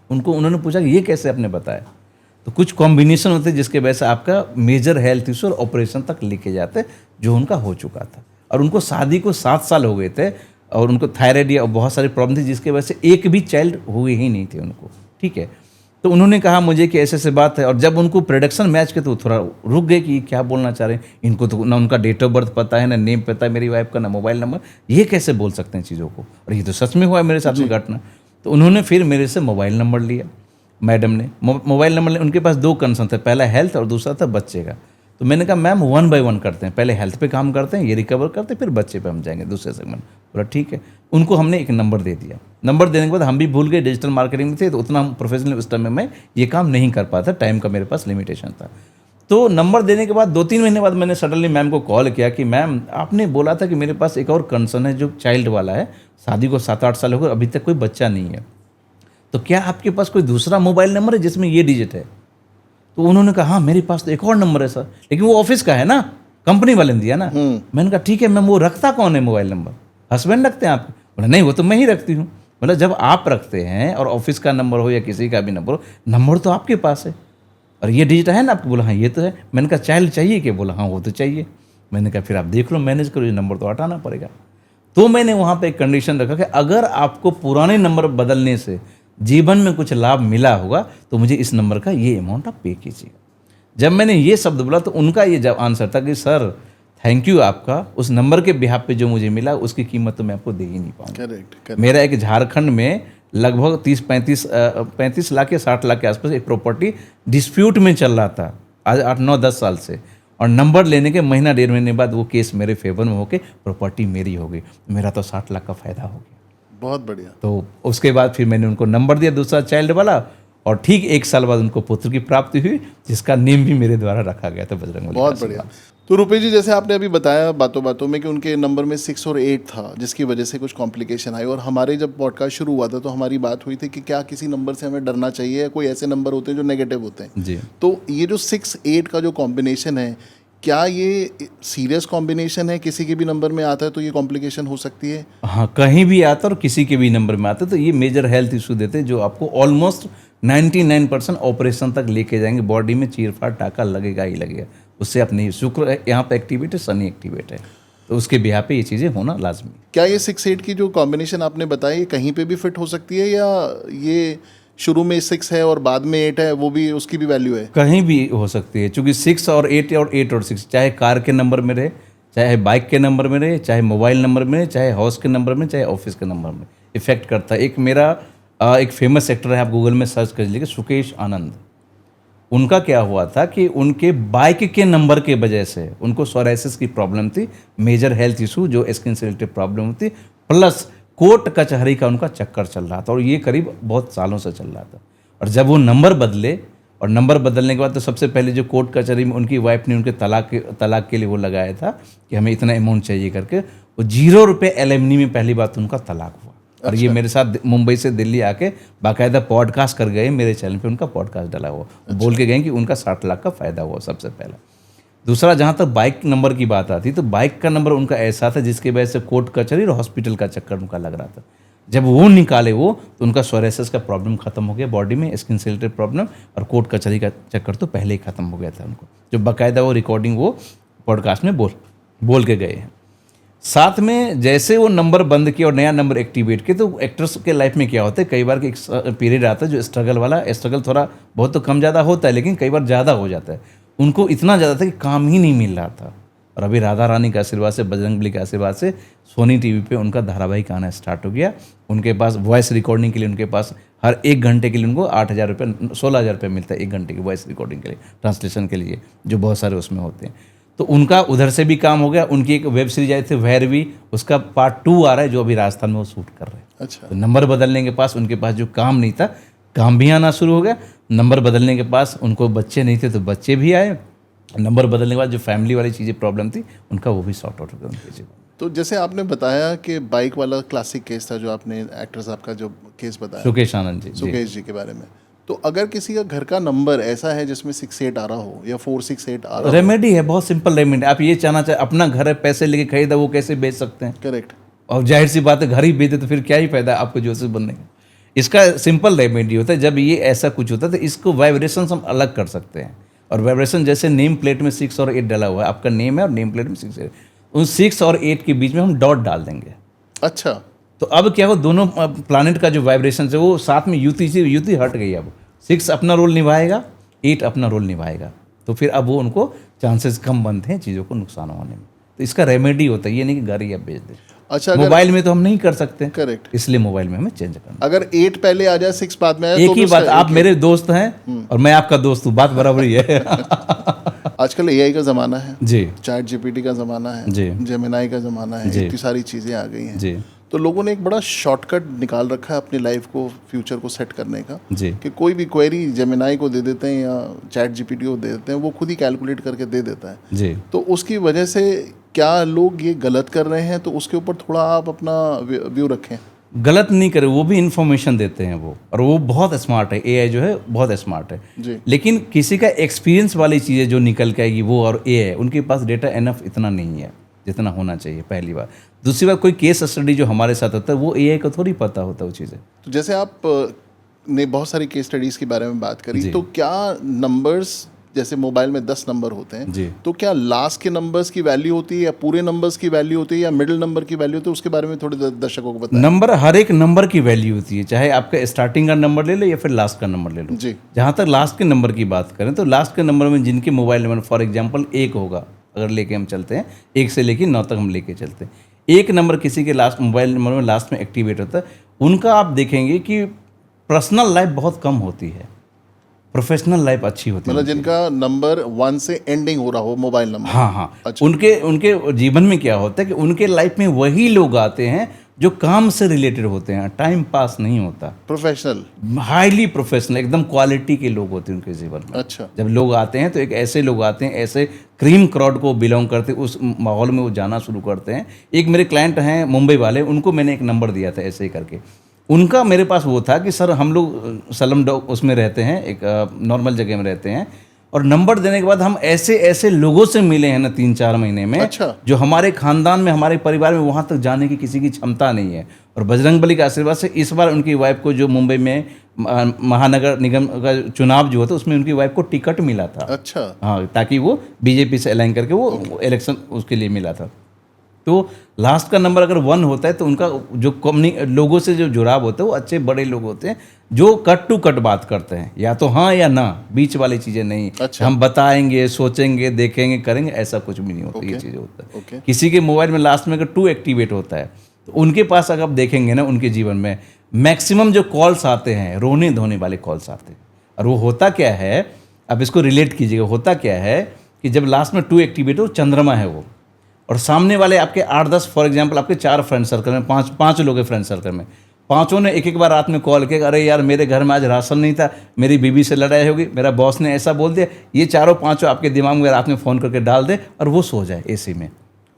उन्होंने पूछा कि ये कैसे आपने बताया? तो कुछ कॉम्बिनेशन होते हैं जिसके वजह से आपका मेजर हेल्थ इशू और ऑपरेशन तक लेके जाते, जो उनका हो चुका था। और उनको शादी को 7 साल हो गए थे और उनको थायराइड या बहुत सारी प्रॉब्लम थी, जिसके वजह से एक भी चाइल्ड हुए ही नहीं थे उनको। ठीक है। तो उन्होंने कहा मुझे कि ऐसे ऐसे बात है, और जब उनको प्रोडक्शन मैच के तो थोड़ा रुक गए कि क्या बोलना चाह रहे हैं। इनको तो ना उनका डेट ऑफ बर्थ पता है, ना नेम पता है मेरी वाइफ का, ना मोबाइल नंबर, ये कैसे बोल सकते हैं चीज़ों को? और ये तो सच में हुआ है मेरे साथ में घटना। तो उन्होंने फिर मेरे से मोबाइल नंबर लिया, मैडम ने मोबाइल नंबर। उनके पास 2 कंसर्न थे, पहला हेल्थ और दूसरा था बच्चे का। तो मैंने कहा मैम 1 बाय 1 करते हैं, पहले हेल्थ पे काम करते हैं, ये रिकवर करते हैं, फिर बच्चे पे हम जाएंगे दूसरे सेगमेंट। बोला ठीक है। उनको हमने एक नंबर दे दिया। नंबर देने के बाद हम भी भूल गए, डिजिटल मार्केटिंग में थे तो उतना प्रोफेशनल उस टाइम में मैं ये काम नहीं कर पाता, टाइम का मेरे पास लिमिटेशन था। तो नंबर देने के बाद 2-3 महीने बाद मैंने सडनली मैम को कॉल किया कि मैम आपने बोला था कि मेरे पास एक और कंसर्न है जो चाइल्ड वाला है, शादी को 7-8 साल हो गए, अभी तक कोई बच्चा नहीं है, तो क्या आपके पास कोई दूसरा मोबाइल नंबर है जिसमें ये डिजिट है? तो उन्होंने कहा हाँ मेरे पास तो एक और नंबर है सर, लेकिन वो ऑफिस का है ना, कंपनी वाले ने दिया ना। मैंने कहा ठीक है मैम, वो रखता कौन है मोबाइल नंबर? हस्बैंड रखते हैं आपके? बोला नहीं वो तो मैं ही रखती हूँ। बोला जब आप रखते हैं और ऑफिस का नंबर हो या किसी का भी नंबर हो, नंबर तो आपके पास है और ये डिजिट है ना आपको? बोला हाँ ये तो है। मैंने कहा चाइल्ड चाहिए क्या? बोला हाँ वो तो चाहिए। मैंने कहा फिर आप देख लो, मैनेज करो, ये नंबर तो हटाना पड़ेगा। तो मैंने वहाँ पे एक कंडीशन रखा कि अगर आपको पुराने नंबर बदलने से जीवन में कुछ लाभ मिला होगा तो मुझे इस नंबर का ये अमाउंट आप पे कीजिए। जब मैंने ये शब्द बोला तो उनका ये जब आंसर था कि सर थैंक यू आपका, उस नंबर के बिहाफ पे जो मुझे मिला उसकी कीमत तो मैं आपको दे ही नहीं पाऊंगा। करेक्ट। मेरा एक झारखंड में लगभग 35 लाख या 60 लाख के आसपास एक प्रॉपर्टी डिस्प्यूट में चल रहा था आज 8-9-10 साल से, और नंबर लेने के महीना 1.5 महीने बाद वो केस मेरे फेवर में होके प्रॉपर्टी मेरी हो गई। मेरा तो 60 लाख का फायदा हो गया। बहुत बढ़िया। तो उसके बाद फिर मैंने उनको नंबर दिया दूसरा चाइल्ड वाला, और ठीक 1 साल बाद उनको पुत्र की प्राप्ति हुई, जिसका नेम भी मेरे द्वारा रखा गया था बजरंगबली। बहुत बढ़िया। तो रुपेश जी, जैसे आपने अभी बताया बातों बातों में कि उनके नंबर में 6 और 8 था, जिसकी वजह से कुछ कॉम्प्लिकेशन आई, और हमारे जब पॉडकास्ट शुरू हुआ था तो हमारी बात हुई थी कि क्या किसी नंबर से हमें डरना चाहिए, या कोई ऐसे नंबर होते हैं जो नेगेटिव होते हैं। जी। तो ये जो 6-8 का जो कॉम्बिनेशन है, क्या ये सीरियस कॉम्बिनेशन है? किसी के भी नंबर में आता है तो ये कॉम्प्लिकेशन हो सकती है? हाँ, कहीं भी आता और किसी के भी नंबर में आता तो ये मेजर हेल्थ इशू देते हैं, जो आपको ऑलमोस्ट 99% ऑपरेशन तक लेके जाएंगे। बॉडी में चीरफाड़ टाका लगेगा ही लगेगा, उससे आप नहीं। शुक्र यहाँ पे एक्टिवेट है, शनि एक्टिवेट है, तो उसके बिहार पे ये चीज़ें होना लाजमी। क्या ये 6-8 की जो कॉम्बिनेशन आपने बताई ये कहीं पे भी फिट हो सकती है, या ये शुरू में 6 है और बाद में 8 है, वो भी उसकी भी वैल्यू है? कहीं भी हो सकती है, क्योंकि 6 और 8 और 8 और 6 चाहे कार के नंबर में रहे, चाहे बाइक के नंबर में रहे, चाहे मोबाइल नंबर में रहे, चाहे हाउस के नंबर में, चाहे ऑफिस के नंबर में इफेक्ट करता है। एक मेरा एक फेमस एक्टर है, आप गूगल में सर्च कर लीजिए, सुकेश आनंद। उनका क्या हुआ था कि उनके बाइक के नंबर के वजह से उनको सोराइसिस की प्रॉब्लम थी, मेजर हेल्थ इशू जो स्किन से रिलेटेड प्रॉब्लम होती, प्लस कोर्ट कचहरी का उनका चक्कर चल रहा था, और ये करीब बहुत सालों से चल रहा था। और जब वो नंबर बदले, और नंबर बदलने के बाद तो सबसे पहले जो कोर्ट कचहरी में उनकी वाइफ ने उनके तलाक के लिए वो लगाया था कि हमें इतना अमाउंट चाहिए करके, वो 0 रुपये एलिमनी में पहली बात उनका तलाक हुआ। और ये मेरे साथ मुंबई से दिल्ली आके बाकायदा पॉडकास्ट कर गए, मेरे चैनल पे उनका पॉडकास्ट डाला हुआ, बोल के गए कि उनका 60 लाख का फ़ायदा हुआ सबसे पहला। दूसरा, जहाँ तक बाइक नंबर की बात आती, तो बाइक का नंबर उनका ऐसा था जिसकी वजह से कोर्ट कचहरी और हॉस्पिटल का चक्कर उनका लग रहा था। जब वो निकाले वो, तो उनका सोरेसिस का प्रॉब्लम खत्म हो गया बॉडी में, स्किन से रिलेटेड प्रॉब्लम, और कोर्ट कचहरी का चक्कर तो पहले ही खत्म हो गया था उनको, जो बाकायदा वो रिकॉर्डिंग वो पॉडकास्ट में बोल के गए हैं। साथ में जैसे वो नंबर बंद किया और नया नंबर एक्टिवेट किया, तो एक्टर्स के लाइफ में क्या होता है, कई बार कि एक पीरियड आता है जो स्ट्रगल वाला, स्ट्रगल थोड़ा बहुत तो कम ज़्यादा होता है, लेकिन कई बार ज़्यादा हो जाता है। उनको इतना ज़्यादा था कि काम ही नहीं मिल रहा था, और अभी राधा रानी के आशीर्वाद से, बजरंगबली के आशीर्वाद से सोनी टीवी पे उनका धारावाहिक आना स्टार्ट हो गया। उनके पास वॉइस रिकॉर्डिंग के लिए उनके पास हर 1 घंटे के लिए उनको 8,000 रुपये 16,000 रुपये मिलता है 1 घंटे की वॉइस रिकॉर्डिंग के लिए, ट्रांसलेशन के लिए, जो बहुत सारे उसमें होते हैं। तो उनका उधर से भी काम हो गया। उनकी एक वेब सीरीज आई थी भैरवी, उसका पार्ट 2 आ रहा है, जो अभी राजस्थान में वो शूट कर रहे हैं। अच्छा। तो नंबर बदलने के पास उनके पास जो काम नहीं था, काम भी आना शुरू हो गया। नंबर बदलने के पास उनको बच्चे नहीं थे, तो बच्चे भी आए। नंबर बदलने के बाद जो फैमिली वाली चीज़ें प्रॉब्लम थी, उनका वो भी सॉर्ट आउट हो गया उनके जीवन। तो जैसे आपने बताया कि बाइक वाला क्लासिक केस था, जो आपने एक्टर साहब का जो केस बताया, सुकेश आनंद जी। सुकेश जी के बारे में, तो अगर किसी का घर का नंबर ऐसा है जिसमें 68 आ रहा हो या 468 आ रहा हो, रेमेडी है, बहुत सिंपल रेमेडी। आप ये चाहना चाहे, अपना घर है, पैसे लेके खरीदा, वो कैसे बेच सकते हैं? करेक्ट। और जाहिर सी बात है, घर ही बेच दे तो फिर क्या ही फायदा आपको जोसेफ बनने का। इसका सिंपल रेमेडी होता है, जब ये ऐसा कुछ होता है तो इसको वाइब्रेशन हम अलग कर सकते हैं। और वाइब्रेशन जैसे नेम प्लेट में 6 और 8 डाला हुआ है, आपका नेम है और नेम प्लेट में 6 है, उन 6 और 8 के बीच में हम डॉट डाल देंगे। अच्छा। तो अब क्या हो, दोनों प्लानिट का जो वाइब्रेशन है वो साथ में युति हट गई। अब 6 अपना रोल निभाएगा, 8 अपना रोल निभाएगा, तो फिर अब वो उनको चांसेस कम बनते हैं चीज़ों को नुकसान होने में। तो इसका रेमेडी होता है, ये नहीं कि घर ही आप बेच दें। अच्छा, मोबाइल में तो हम नहीं कर सकते, करेक्ट, इसलिए मोबाइल में हमें चेंज करना। अगर 8 पहले आ जाए 6 बाद में आए, एक तो ही बात, आप मेरे दोस्त हैं और मैं आपका दोस्त हूँ, बात बराबर ही है। आजकल AI का ज़माना है जी, चैट GPT का ज़माना है जी, जेमिनाई का ज़माना है, इतनी सारी चीज़ें आ गई हैं जी, तो लोगों ने एक बड़ा शॉर्टकट निकाल रखा है अपनी लाइफ को, फ्यूचर को सेट करने का, जी, कि कोई भी क्वेरी जेमिनाई को दे देते हैं या चैट GPT को दे देते हैं, वो खुद ही कैलकुलेट करके दे देता है। जी। तो उसकी वजह से क्या लोग ये गलत कर रहे हैं, तो उसके ऊपर थोड़ा आप अपना व्यू रखें। गलत नहीं करे, वो भी इन्फॉर्मेशन देते हैं वो, और वो बहुत स्मार्ट है, AI जो है बहुत स्मार्ट है जी। लेकिन किसी का एक्सपीरियंस वाली चीज़ें जो निकल के आएगी वो, और AI उनके पास डेटा इनफ इतना नहीं है जितना होना चाहिए, पहली बार। दूसरी बात, कोई केस स्टडी जो हमारे साथ होता है वो AI को थोड़ी पता होता है वो चीज़ें। तो जैसे आप ने बहुत सारी केस स्टडीज़ के बारे में बात करी, तो क्या नंबर्स, जैसे मोबाइल में 10 नंबर होते हैं, जी, तो क्या लास्ट के नंबर्स की वैल्यू होती है या पूरे नंबर्स की वैल्यू होती है या मिडिल नंबर की वैल्यू होती है, उसके बारे में थोड़े दर्शकों को बताएं। नंबर, हर एक नंबर की वैल्यू होती है, चाहे आपका स्टार्टिंग का नंबर ले लो या फिर लास्ट का नंबर ले लो। जी। जहाँ तक लास्ट के नंबर की बात करें, तो लास्ट के नंबर में जिनके मोबाइल नंबर फॉर एग्जांपल 1 होगा, अगर लेके हम चलते हैं 1 से लेके 9 तक हम लेके चलते हैं, 1 नंबर किसी के लास्ट मोबाइल नंबर में लास्ट में एक्टिवेट होता है, उनका आप देखेंगे कि पर्सनल लाइफ बहुत कम होती है, प्रोफेशनल लाइफ अच्छी होती है। मतलब जिनका नंबर 1 से एंडिंग हो रहा हो मोबाइल नंबर। हाँ हाँ, अच्छा। उनके जीवन में क्या होता है कि उनके लाइफ में वही लोग आते हैं जो काम से रिलेटेड होते हैं, टाइम पास नहीं होता, प्रोफेशनल, हाईली प्रोफेशनल, एकदम क्वालिटी के लोग होते हैं उनके जीवन में। अच्छा। जब लोग आते हैं तो एक ऐसे लोग आते हैं, ऐसे क्रीम क्राउड को बिलोंग करते, उस माहौल में वो जाना शुरू करते हैं। एक मेरे क्लाइंट हैं मुंबई वाले, उनको मैंने एक नंबर दिया था ऐसे ही करके। उनका मेरे पास वो था कि सर हम लोग सलम डॉग उसमें रहते हैं, एक नॉर्मल जगह में रहते हैं, और नंबर देने के बाद हम ऐसे ऐसे लोगों से मिले हैं ना 3-4 महीने में। अच्छा। जो हमारे खानदान में, हमारे परिवार में वहाँ तक जाने की किसी की क्षमता नहीं है। और बजरंगबली के आशीर्वाद से इस बार उनकी वाइफ को, जो मुंबई में महानगर निगम का चुनाव जो होता, उसमें उनकी वाइफ को टिकट मिला था। अच्छा। हाँ, ताकि वो बीजेपी से अलाइन करके वो इलेक्शन उसके लिए मिला था। तो लास्ट का नंबर अगर 1 होता है तो उनका जो लोगों से जो जुड़ाव होता है वो अच्छे बड़े लोग होते हैं, जो कट टू कट बात करते हैं, या तो हाँ या ना, बीच वाली चीज़ें नहीं। अच्छा। हम बताएंगे, सोचेंगे, देखेंगे, करेंगे, ऐसा कुछ भी नहीं होता। ये चीज़ होता है। ओके। किसी के मोबाइल में लास्ट में अगर 2 एक्टिवेट होता है, तो उनके पास अगर आप देखेंगे ना, उनके जीवन में मैक्सिमम जो कॉल्स आते हैं, रोने धोने वाले कॉल्स आते हैं। और वो होता क्या है, अब इसको रिलेट कीजिएगा, होता क्या है कि जब लास्ट में 2 एक्टिवेट हो, चंद्रमा है वो, और सामने वाले आपके 8-10, फॉर एग्जांपल आपके 4 फ्रेंड सर्कल में, 5 लोग हैं फ्रेंड सर्कल में, पांचों ने एक बार रात में कॉल किया, अरे यार मेरे घर में आज राशन नहीं था, मेरी बीवी से लड़ाई होगी, मेरा बॉस ने ऐसा बोल दिया। ये चारों पांचों आपके दिमाग में रात में फ़ोन करके डाल दे और वो सो जाए एसी में।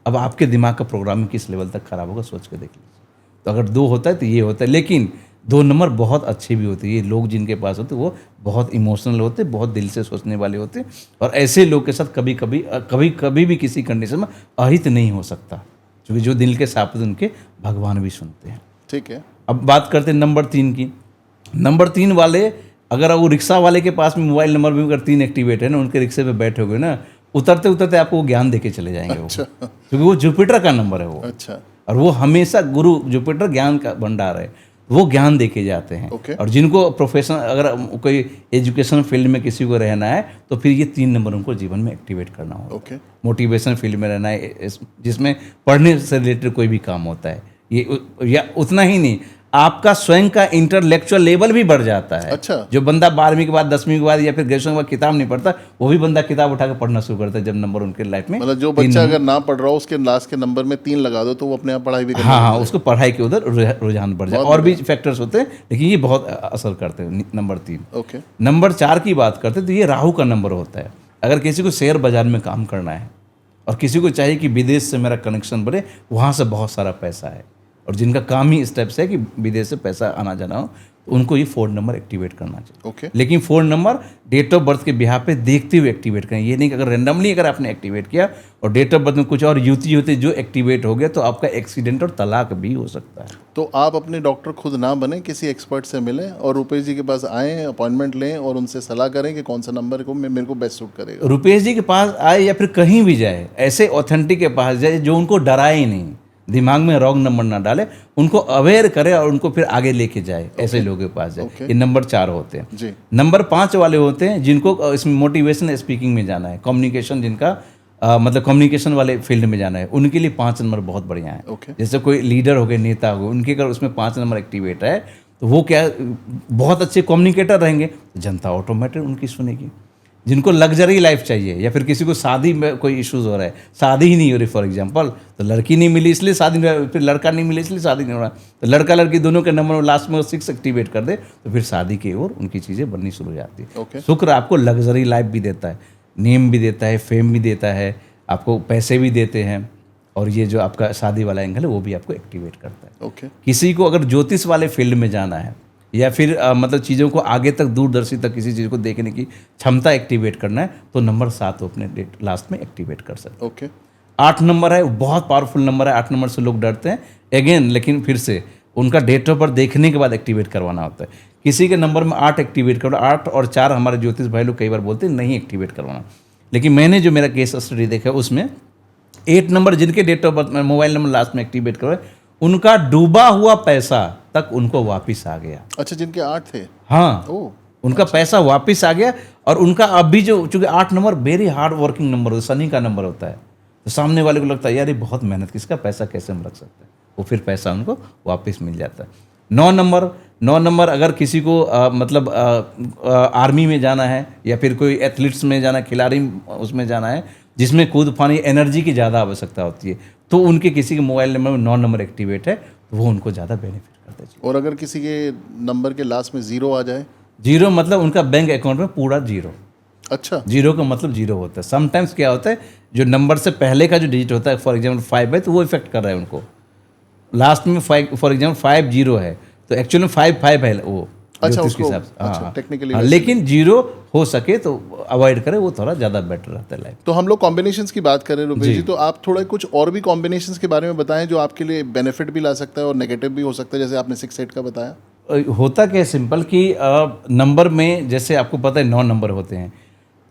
अब आपके दिमाग का प्रोग्रामिंग किस लेवल तक खराब होगा, सोच के देख लीजिए। तो अगर 2 होता है तो ये होता है, लेकिन 2 नंबर बहुत अच्छे भी होते हैं। ये लोग जिनके पास होते हैं वो बहुत इमोशनल होते हैं, बहुत दिल से सोचने वाले होते हैं, और ऐसे लोग के साथ कभी भी किसी कंडीशन में अहित नहीं हो सकता, क्योंकि जो दिल के साफ होते हैं उनके भगवान भी सुनते हैं। ठीक है। अब बात करते हैं नंबर 3 की। नंबर 3 वाले, अगर वो रिक्शा वाले के पास में मोबाइल नंबर भी अगर 3 एक्टिवेट है ना, उनके रिक्शे पे बैठे हुए ना, उतरते उतरते आपको वो ज्ञान देके चले जाएंगे। अच्छा। वो क्योंकि वो जुपिटर का नंबर है वो, अच्छा। और वो हमेशा गुरु जुपिटर ज्ञान का भंडार है, वो ज्ञान देके जाते हैं। ओके। और जिनको प्रोफेशनल अगर कोई एजुकेशन फील्ड में किसी को रहना है तो फिर ये 3 नंबर उनको जीवन में एक्टिवेट करना होगा। ओके। मोटिवेशन फील्ड में रहना है, जिसमें पढ़ने से रिलेटेड कोई भी काम होता है, ये या उतना ही नहीं, आपका स्वयं का इंटेलेक्चुअल लेवल भी बढ़ जाता है। अच्छा। जो बंदा 12वीं के बाद 10वीं के बाद या फिर ग्रेजुएशन के बाद किताब नहीं पढ़ता, वो भी बंदा किताब उठा के पढ़ना शुरू करता है जब नंबर उनके लाइफ में। मतलब जो बच्चा अगर ना पढ़ रहा हो उसके लास्ट के नंबर में 3 लगा दो तो वो अपने आप पढ़ाई भी करने हाँ, लगता उसको पढ़ाई के उधर रुझान बढ़ जाए। और भी फैक्टर्स होते हैं, लेकिन ये बहुत असर करते हैं। नंबर 3। ओके। नंबर 4 की बात करते हैं तो ये राहु का नंबर होता है। अगर किसी को शेयर बाजार में काम करना है और किसी को चाहिए कि विदेश से मेरा कनेक्शन बढ़े, वहाँ से बहुत सारा पैसा है, और जिनका काम ही इस टाइप से है कि विदेश से पैसा आना जाना हो, तो उनको ये 4 नंबर एक्टिवेट करना चाहिए। ओके। लेकिन 4 नंबर डेट ऑफ बर्थ के बिहार पे देखते हुए एक्टिवेट करें। ये नहीं कि अगर रेंडमली अगर आपने एक्टिवेट किया और डेट ऑफ बर्थ में कुछ और युति होती जो एक्टिवेट हो गया, तो आपका एक्सीडेंट और तलाक भी हो सकता है। तो आप अपने डॉक्टर खुद ना बने, किसी एक्सपर्ट से मिलें और रुपेश जी के पास आएँ, अपॉइंटमेंट लें और उनसे सलाह करें कि कौन सा नंबर को मेरे को बेस्ट सूट करेगा। रुपेश जी के पास आए या फिर कहीं भी जाए, ऐसे ऑथेंटिक के पास जाए जो उनको डराए ही नहीं, दिमाग में रॉन्ग नंबर ना डाले, उनको अवेयर करे और उनको फिर आगे लेके जाए। ऐसे लोगों के पास जाए। ये नंबर 4 होते हैं। जी। नंबर 5 वाले होते हैं जिनको इसमें मोटिवेशन स्पीकिंग में जाना है, कम्युनिकेशन जिनका मतलब कम्युनिकेशन वाले फील्ड में जाना है, उनके लिए 5 नंबर बहुत बढ़िया है। ओके। जैसे कोई लीडर हो गए, नेता हो गए, उनके अगर उसमें 5 नंबर एक्टिवेट है तो वो क्या बहुत अच्छे कम्युनिकेटर रहेंगे, तो जनता ऑटोमेटिक उनकी सुनेगी। जिनको लग्जरी लाइफ चाहिए या फिर किसी को शादी में कोई इश्यूज हो रहा है, शादी ही नहीं हो रही फॉर एग्जांपल, तो लड़की नहीं मिली इसलिए शादी नहीं, फिर लड़का नहीं मिले इसलिए शादी नहीं हो रहा, तो लड़का लड़की दोनों के नंबर लास्ट में 6 एक्टिवेट कर दे तो फिर शादी की ओर उनकी चीज़ें बननी शुरू हो जाती है। ओके। शुक्र आपको लग्जरी लाइफ भी देता है, नेम भी देता है, फेम भी देता है, आपको पैसे भी देते हैं, और ये जो आपका शादी वाला एंगल है वो भी आपको एक्टिवेट करता है। ओके। किसी को अगर ज्योतिष वाले फील्ड में जाना है या फिर मतलब चीज़ों को आगे तक दूरदर्शी तक किसी चीज़ को देखने की क्षमता एक्टिवेट करना है, तो नंबर 7 वो अपने डेट लास्ट में एक्टिवेट कर सकते हैं। ओके। 8 नंबर है, बहुत पावरफुल नंबर है। 8 नंबर से लोग डरते हैं अगेन, लेकिन फिर से उनका डेट ऑफ बर्थ देखने के बाद एक्टिवेट करवाना होता है। किसी के नंबर में 8 एक्टिवेट करो, 8 और 4 हमारे ज्योतिष भाई लोग कई बार बोलते हैं नहीं एक्टिवेट करवाना, लेकिन मैंने जो मेरा केस स्टडी देखा उसमें 8 नंबर जिनके डेट ऑफ बर्थ में मोबाइल नंबर लास्ट में एक्टिवेट करवाए, उनका डूबा हुआ पैसा तक उनको वापस आ गया। अच्छा, जिनके 8 थे। हाँ, ओह, उनका पैसा वापस आ गया। और उनका अभी जो, चूंकि 8 number very hard working number होता है, शनि का नंबर होता है, तो सामने वाले को लगता है यार ये बहुत मेहनत, किसका पैसा कैसे हम रख सकते हैं, वो फिर पैसा उनको वापस मिल जाता है। 9 नंबर अगर किसी को मतलब आर्मी में जाना है या फिर कोई एथलीट्स में जाना है, खिलाड़ी उसमें जाना है जिसमें कूद फानी एनर्जी की ज़्यादा आवश्यकता होती है, तो उनके किसी के मोबाइल नंबर में 9 नंबर एक्टिवेट है तो वो उनको ज़्यादा बेनिफिट करता है। और अगर किसी के नंबर के लास्ट में 0 आ जाए? 0 मतलब उनका बैंक अकाउंट में पूरा 0। अच्छा। 0 का मतलब 0 होता है। समटाइम्स क्या होता है, जो नंबर से पहले का जो डिजिट होता है, फॉर एग्जाम्पल 5 है तो वो इफेक्ट कर रहा है उनको। लास्ट में 5 फॉर एग्जाम्पल 5 0 है तो एक्चुअली में 5 है वो। अच्छा, ज्योतिष के उसको हिसाब से। अच्छा, हाँ, टेक्निकली हाँ, लेकिन 0 हो सके तो अवॉइड करें, वो थोड़ा ज़्यादा बेटर रहता है लाइफ। तो हम लोग कॉम्बिनेशंस की बात करें रुपेश जी, तो आप थोड़ा कुछ और भी कॉम्बिनेशंस के बारे में बताएं जो आपके लिए बेनिफिट भी ला सकता है और नेगेटिव भी हो सकता है, जैसे आपने 6 8 का बताया। होता क्या है सिंपल कि नंबर में जैसे आपको पता है 9 नंबर होते हैं,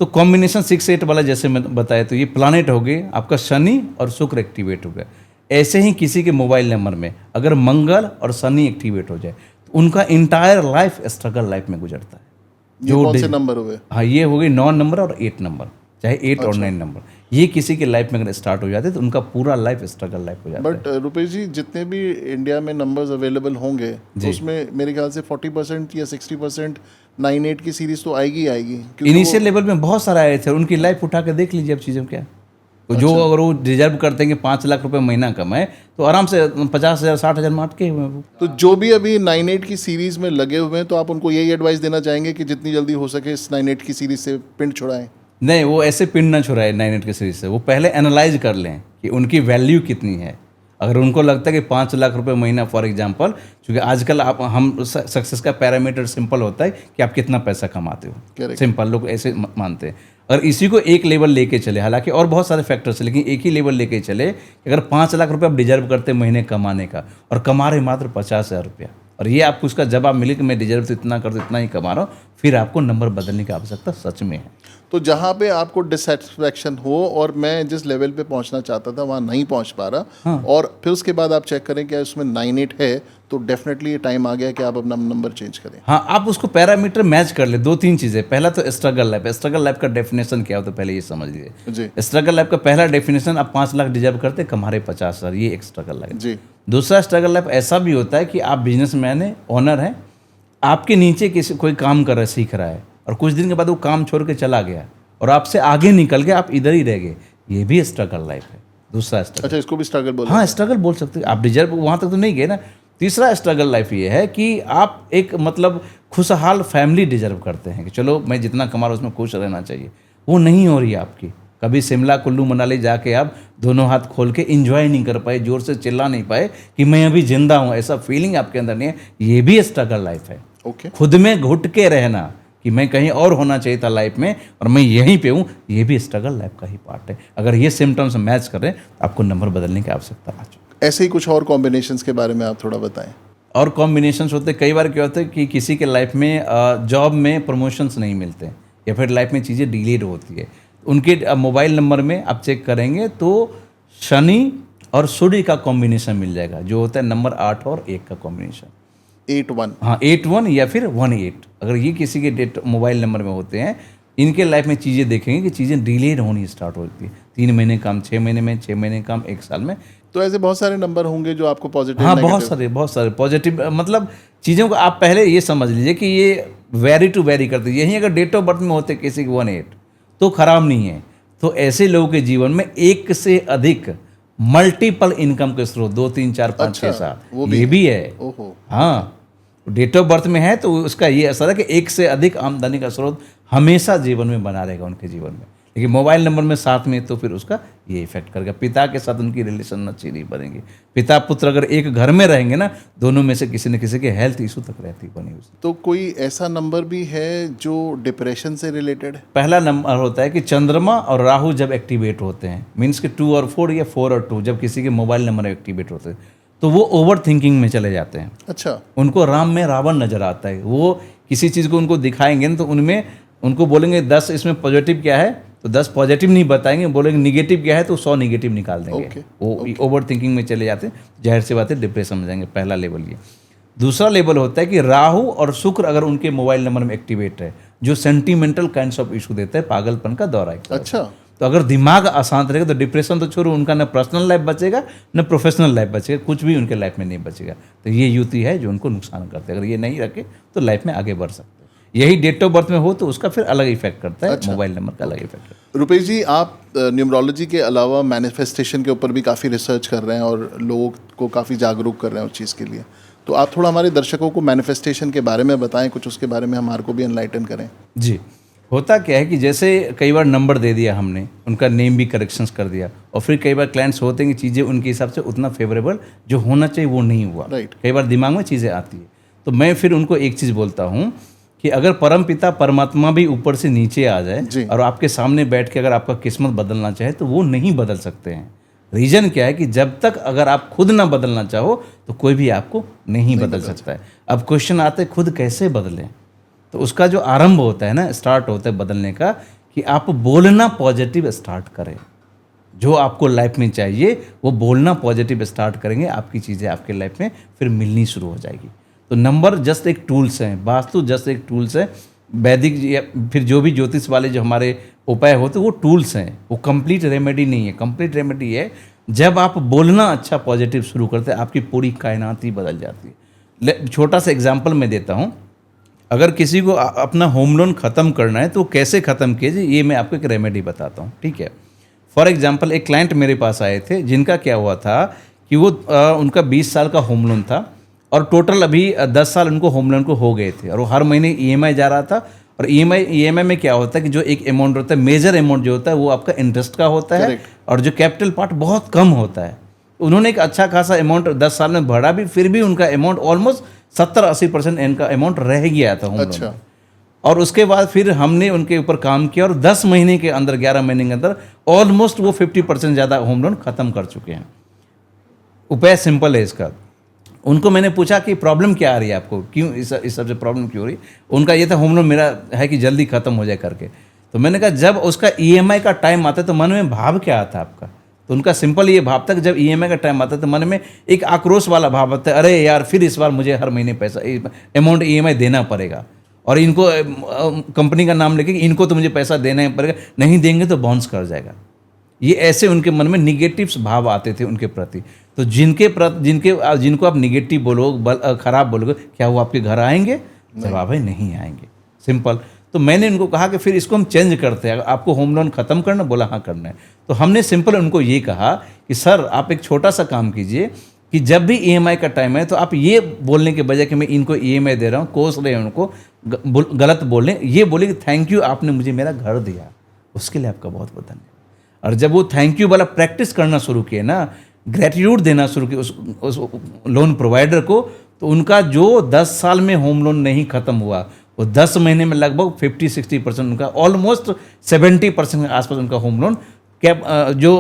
तो कॉम्बिनेशन 6 8 वाला जैसे मैं बताया, तो ये प्लानेट हो गए आपका शनि और शुक्र एक्टिवेट हो गया। ऐसे ही किसी के मोबाइल नंबर में अगर मंगल और शनि एक्टिवेट हो जाए तो उनका इंटायर लाइफ स्ट्रगल लाइफ में गुजरता है। जो कौन से नंबर हुए? हाँ, ये हो गई 9 नंबर और 8 नंबर, चाहे 8 और 9 नंबर, ये किसी के लाइफ में अगर स्टार्ट हो जाते तो उनका पूरा लाइफ स्ट्रगल लाइफ हो जाता है। बट रुपेश जी, जितने भी इंडिया में नंबर्स अवेलेबल होंगे तो उसमें मेरे ख्याल से 40% या 60% 9 8 की सीरीज तो आएगी आएगी। इनिशियल लेवल में बहुत सारे आए थे, उनकी लाइफ उठा के देख लीजिए अब चीज़ें क्या। तो जो अगर वो रिजर्व करते हैं कि 5 लाख रुपए महीना कमाए तो आराम से 50,000 60,000 में अटके हुए हैं वो। तो जो भी अभी 9 8 की सीरीज में लगे हुए हैं, तो आप उनको यही एडवाइस देना चाहेंगे कि जितनी जल्दी हो सके इस 9 8 की सीरीज से पिंड छुड़ाएं? नहीं, वो ऐसे पिन ना छुड़ाए 9 8 के सीरीज से, वो पहले एनालाइज कर लें कि उनकी वैल्यू कितनी है। अगर उनको लगता है कि 5 लाख रुपए महीना फॉर एग्जांपल, क्योंकि आजकल आप हम सक्सेस का पैरामीटर सिंपल होता है कि आप कितना पैसा कमाते हो, Correct. सिंपल लोग ऐसे मानते हैं। अगर इसी को एक लेवल लेके चले, हालांकि और बहुत सारे फैक्टर्स है, लेकिन एक ही लेवल लेके चले कि अगर 5 लाख रुपए आप डिजर्व करते हैं महीने कमाने का और कमा रहे मात्र 50,000 रुपया, और ये आपको उसका जवाब मिले कि मैं डिजर्व तो इतना कर इतना ही कमा रहा हूँ, फिर आपको नंबर बदलने की आवश्यकता सच में है। तो जहाँ पे आपको डिससेटिस्फैक्शन हो और मैं जिस लेवल पे पहुंचना चाहता था वहाँ नहीं पहुंच पा रहा, और फिर उसके बाद आप चेक करें कि उसमें 9-8 है, तो डेफिनेटली ये टाइम आ गया कि आप अपना नंबर चेंज करें। हाँ, आप उसको पैरामीटर मैच कर ले। 2-3 चीज़ें, पहला तो स्ट्रगल लाइफ। स्ट्रगल लाइफ का डेफिनेशन क्या हो तो पहले ये समझ लीजिए। जी स्ट्रगल लाइफ का पहला डेफिनेशन, आप 5 लाख डिजर्व करते, कमा रहे 50,000, ये एक स्ट्रगल लाइफ। जी दूसरा स्ट्रगल लाइफ ऐसा भी होता है कि आप बिजनेसमैन हैं, ओनर हैं, आपके नीचे किसी कोई काम कर रहा है, सीख रहा है, और कुछ दिन के बाद वो काम छोड़ के चला गया और आपसे आगे निकल गए, आप इधर ही रह गए, ये भी स्ट्रगल लाइफ है। दूसरा स्ट्रगल, अच्छा, इसको भी स्ट्रगल बोल। हाँ स्ट्रगल बोल सकते हैं आप, डिजर्व वहाँ तक तो नहीं गए ना। तीसरा स्ट्रगल लाइफ ये है कि आप एक मतलब खुशहाल फैमिली डिजर्व करते हैं कि चलो मैं जितना कमा रहा हूँ उसमें खुश रहना चाहिए, वो नहीं हो रही है आपकी। कभी शिमला कुल्लू मनाली जाके आप दोनों हाथ खोल के एंजॉय नहीं कर पाए, जोर से चिल्ला नहीं पाए कि मैं अभी जिंदा हूँ, ऐसा फीलिंग आपके अंदर नहीं है, ये भी स्ट्रगल लाइफ है। ओके, खुद में घुट के रहना कि मैं कहीं और होना चाहिए था लाइफ में और मैं यहीं पे हूँ, ये भी स्ट्रगल लाइफ का ही पार्ट है। अगर ये सिम्टम्स मैच कर रहे हैं तो आपको नंबर बदलने की आवश्यकता आ चुकी है। ऐसे ही कुछ और कॉम्बिनेशंस के बारे में आप थोड़ा बताएं। और कॉम्बिनेशंस होते हैं, कई बार क्या होता है कि किसी के लाइफ में जॉब में प्रमोशंस नहीं मिलते हैं या फिर लाइफ में चीज़ें डिलेड होती है। उनके मोबाइल नंबर में आप चेक करेंगे तो शनि और सूर्य का कॉम्बिनेशन मिल जाएगा, जो होता है नंबर 8 और 1 का कॉम्बिनेशन। 8-1। हाँ 8-1 या फिर 1-8, अगर ये किसी के डेट मोबाइल नंबर में होते हैं, इनके लाइफ में चीज़ें देखेंगे कि चीज़ें डिलेड होनी स्टार्ट होती है। 3 महीने काम 6 महीने में, 6 महीने काम 1 साल में। तो ऐसे बहुत सारे नंबर होंगे जो आपको पॉजिटिव, हाँ बहुत सारे पॉजिटिव, मतलब चीज़ों को आप पहले ये समझ लीजिए कि ये वेरी टू वेरी करते हैं। यही अगर डेट ऑफ बर्थ में होते किसी के 1-8 तो खराब नहीं है। तो ऐसे लोगों के जीवन में एक से अधिक मल्टीपल इनकम के स्रोत 2, 3, 4, 5, 6, 7 ये भी है। ओहो, हाँ, डेट ऑफ बर्थ में है तो उसका ये असर है कि एक से अधिक आमदनी का स्रोत हमेशा जीवन में बना रहेगा उनके जीवन में। लेकिन मोबाइल नंबर में साथ में तो फिर उसका ये इफेक्ट करेगा। पिता के साथ उनकी रिलेशन अच्छी नहीं बनेगी। पिता पुत्र अगर एक घर में रहेंगे ना, दोनों में से किसी न किसी के हेल्थ इशू तक रहती बनी उसकी। तो कोई ऐसा नंबर भी है जो डिप्रेशन से रिलेटेड है? पहला नंबर होता है कि चंद्रमा और राहु जब एक्टिवेट होते हैं, मीन्स कि 2 और 4 या 4 और 2 जब किसी के मोबाइल नंबर एक्टिवेट होते हैं तो वो ओवर थिंकिंग में चले जाते हैं। अच्छा, उनको राम में रावण नजर आता है। वो किसी चीज़ को उनको दिखाएंगे ना तो उनमें उनको बोलेंगे 10 इसमें पॉजिटिव क्या है तो 10 पॉजिटिव नहीं बताएंगे, बोलेंगे निगेटिव क्या है तो 100 निगेटिव निकाल देंगे। वो ओवर थिंकिंग में चले जाते हैं, जाहिर सी बात है डिप्रेशन में जाएंगे। पहला लेवल ये। दूसरा लेवल होता है कि राहु और शुक्र अगर उनके मोबाइल नंबर में एक्टिवेट है, जो सेंटिमेंटल काइंड्स ऑफ इशू देता है, पागलपन का दौरा। अच्छा, तो अगर दिमाग अशांत रहेगा तो डिप्रेशन तो छोड़ो, उनका न पर्सनल लाइफ बचेगा न प्रोफेशनल लाइफ बचेगा, कुछ भी उनके लाइफ में नहीं बचेगा। तो ये युति है जो उनको नुकसान करते हैं। अगर ये नहीं रखे तो लाइफ में आगे बढ़ सकते हैं। यही डेट ऑफ बर्थ में हो तो उसका फिर अलग इफेक्ट करता है। मोबाइल नंबर का अलग इफेक्ट करता है। रुपेश जी, आप न्यूमरोलॉजी के अलावा मैनिफेस्टेशन के ऊपर भी काफ़ी रिसर्च कर रहे हैं और लोगों को काफ़ी जागरूक कर रहे हैं उस चीज़ के लिए, तो आप थोड़ा हमारे दर्शकों को मैनिफेस्टेशन के बारे में बताएं, कुछ उसके बारे में हमारे को भी एनलाइटन करें। जी, होता क्या है कि जैसे कई बार नंबर दे दिया हमने, उनका नेम भी करेक्शंस कर दिया, और फिर कई बार क्लाइंट्स होते हैं कि चीज़ें उनके हिसाब से उतना फेवरेबल जो होना चाहिए वो नहीं हुआ। राइट। कई बार दिमाग में चीज़ें आती है, तो मैं फिर उनको एक चीज़ बोलता हूँ कि अगर परम पिता परमात्मा भी ऊपर से नीचे आ जाए और आपके सामने बैठ के अगर आपका किस्मत बदलना चाहे तो वो नहीं बदल सकते हैं। रीज़न क्या है कि जब तक अगर आप खुद ना बदलना चाहो तो कोई भी आपको नहीं बदल सकता है। अब क्वेश्चन आता है खुद कैसे बदलें, तो उसका जो आरंभ होता है ना, स्टार्ट होता है बदलने का, कि आप बोलना पॉजिटिव स्टार्ट करें। जो आपको लाइफ में चाहिए वो बोलना पॉजिटिव स्टार्ट करेंगे, आपकी चीज़ें आपके लाइफ में फिर मिलनी शुरू हो जाएगी। तो नंबर जस्ट एक टूल्स हैं, वास्तु जस्ट एक टूल्स है, वैदिक या फिर जो भी ज्योतिष वाले जो हमारे उपाय होते हैं वो टूल्स हैं, वो कंप्लीट रेमेडी नहीं है। कंप्लीट रेमेडी है जब आप बोलना अच्छा पॉजिटिव शुरू करते हैं, आपकी पूरी कायनात ही बदल जाती है। छोटा सा एग्जाम्पल मैं देता हूँ। अगर किसी को अपना होम लोन ख़त्म करना है तो कैसे ख़त्म कीजिए, ये मैं आपको एक रेमेडी बताता हूँ, ठीक है। फॉर एग्जांपल एक क्लाइंट मेरे पास आए थे जिनका क्या हुआ था कि वो उनका 20 साल का होम लोन था और टोटल अभी 10 साल उनको होम लोन को हो गए थे, और वो हर महीने ईएमआई जा रहा था। और ईएमआई में क्या होता है कि जो एक अमाउंट होता है, मेजर अमाउंट जो होता है वो आपका इंटरेस्ट का होता है, और जो कैपिटल पार्ट बहुत कम होता है। उन्होंने एक अच्छा खासा अमाउंट 10 साल में भरा भी, फिर भी उनका अमाउंट ऑलमोस्ट 70-80% इनका अमाउंट रह गया था होम लोन अच्छा। में। और उसके बाद फिर हमने उनके ऊपर काम किया और 10 महीने के अंदर, 11 महीने के अंदर ऑलमोस्ट वो 50% ज़्यादा होम लोन ख़त्म कर चुके हैं। उपाय सिंपल है इसका। उनको मैंने पूछा कि प्रॉब्लम क्या आ रही है आपको, क्यों इस सबसे प्रॉब्लम क्यों हो रही है। उनका ये था होम लोन मेरा है कि जल्दी ख़त्म हो जाए करके। तो मैंने कहा जब उसका ईएमआई का टाइम आता है तो मन में भाव क्या आता है आपका। तो उनका सिंपल ये भाव था कि जब ईएमआई का टाइम आता है तो मन में एक आक्रोश वाला भाव आता है, अरे यार फिर इस बार मुझे हर महीने पैसा अमाउंट ईएमआई देना पड़ेगा, और इनको कंपनी का नाम लेके इनको तो मुझे पैसा देना ही पड़ेगा, नहीं देंगे तो बाउंस कर जाएगा। ये ऐसे उनके मन में निगेटिव भाव आते थे उनके प्रति। तो जिनको आप निगेटिव बोलोगे, खराब बोलोगे, क्या वो आपके घर आएंगे? जवाब है नहीं आएंगे, सिंपल। तो मैंने उनको कहा कि फिर इसको हम चेंज करते हैं, आपको होम लोन ख़त्म करना? बोला हाँ करना है। तो हमने सिंपल उनको ये कहा कि सर आप एक छोटा सा काम कीजिए कि जब भी ईएमआई का टाइम है तो आप ये बोलने के बजाय कि मैं इनको ईएमआई दे रहा हूँ, कोस रहे हैं उनको, गलत बोलें, ये बोले कि थैंक यू आपने मुझे मेरा घर दिया, उसके लिए आपका बहुत बहुत धन्यवाद। और जब वो थैंक यू वाला प्रैक्टिस करना शुरू किए ना, ग्रेटिट्यूड देना शुरू किए उस लोन प्रोवाइडर को, तो उनका जो 10 साल में होम लोन नहीं ख़त्म हुआ, वो 10 महीने में लगभग 50-60% उनका, ऑलमोस्ट 70% के आसपास उनका होम लोन कैप जो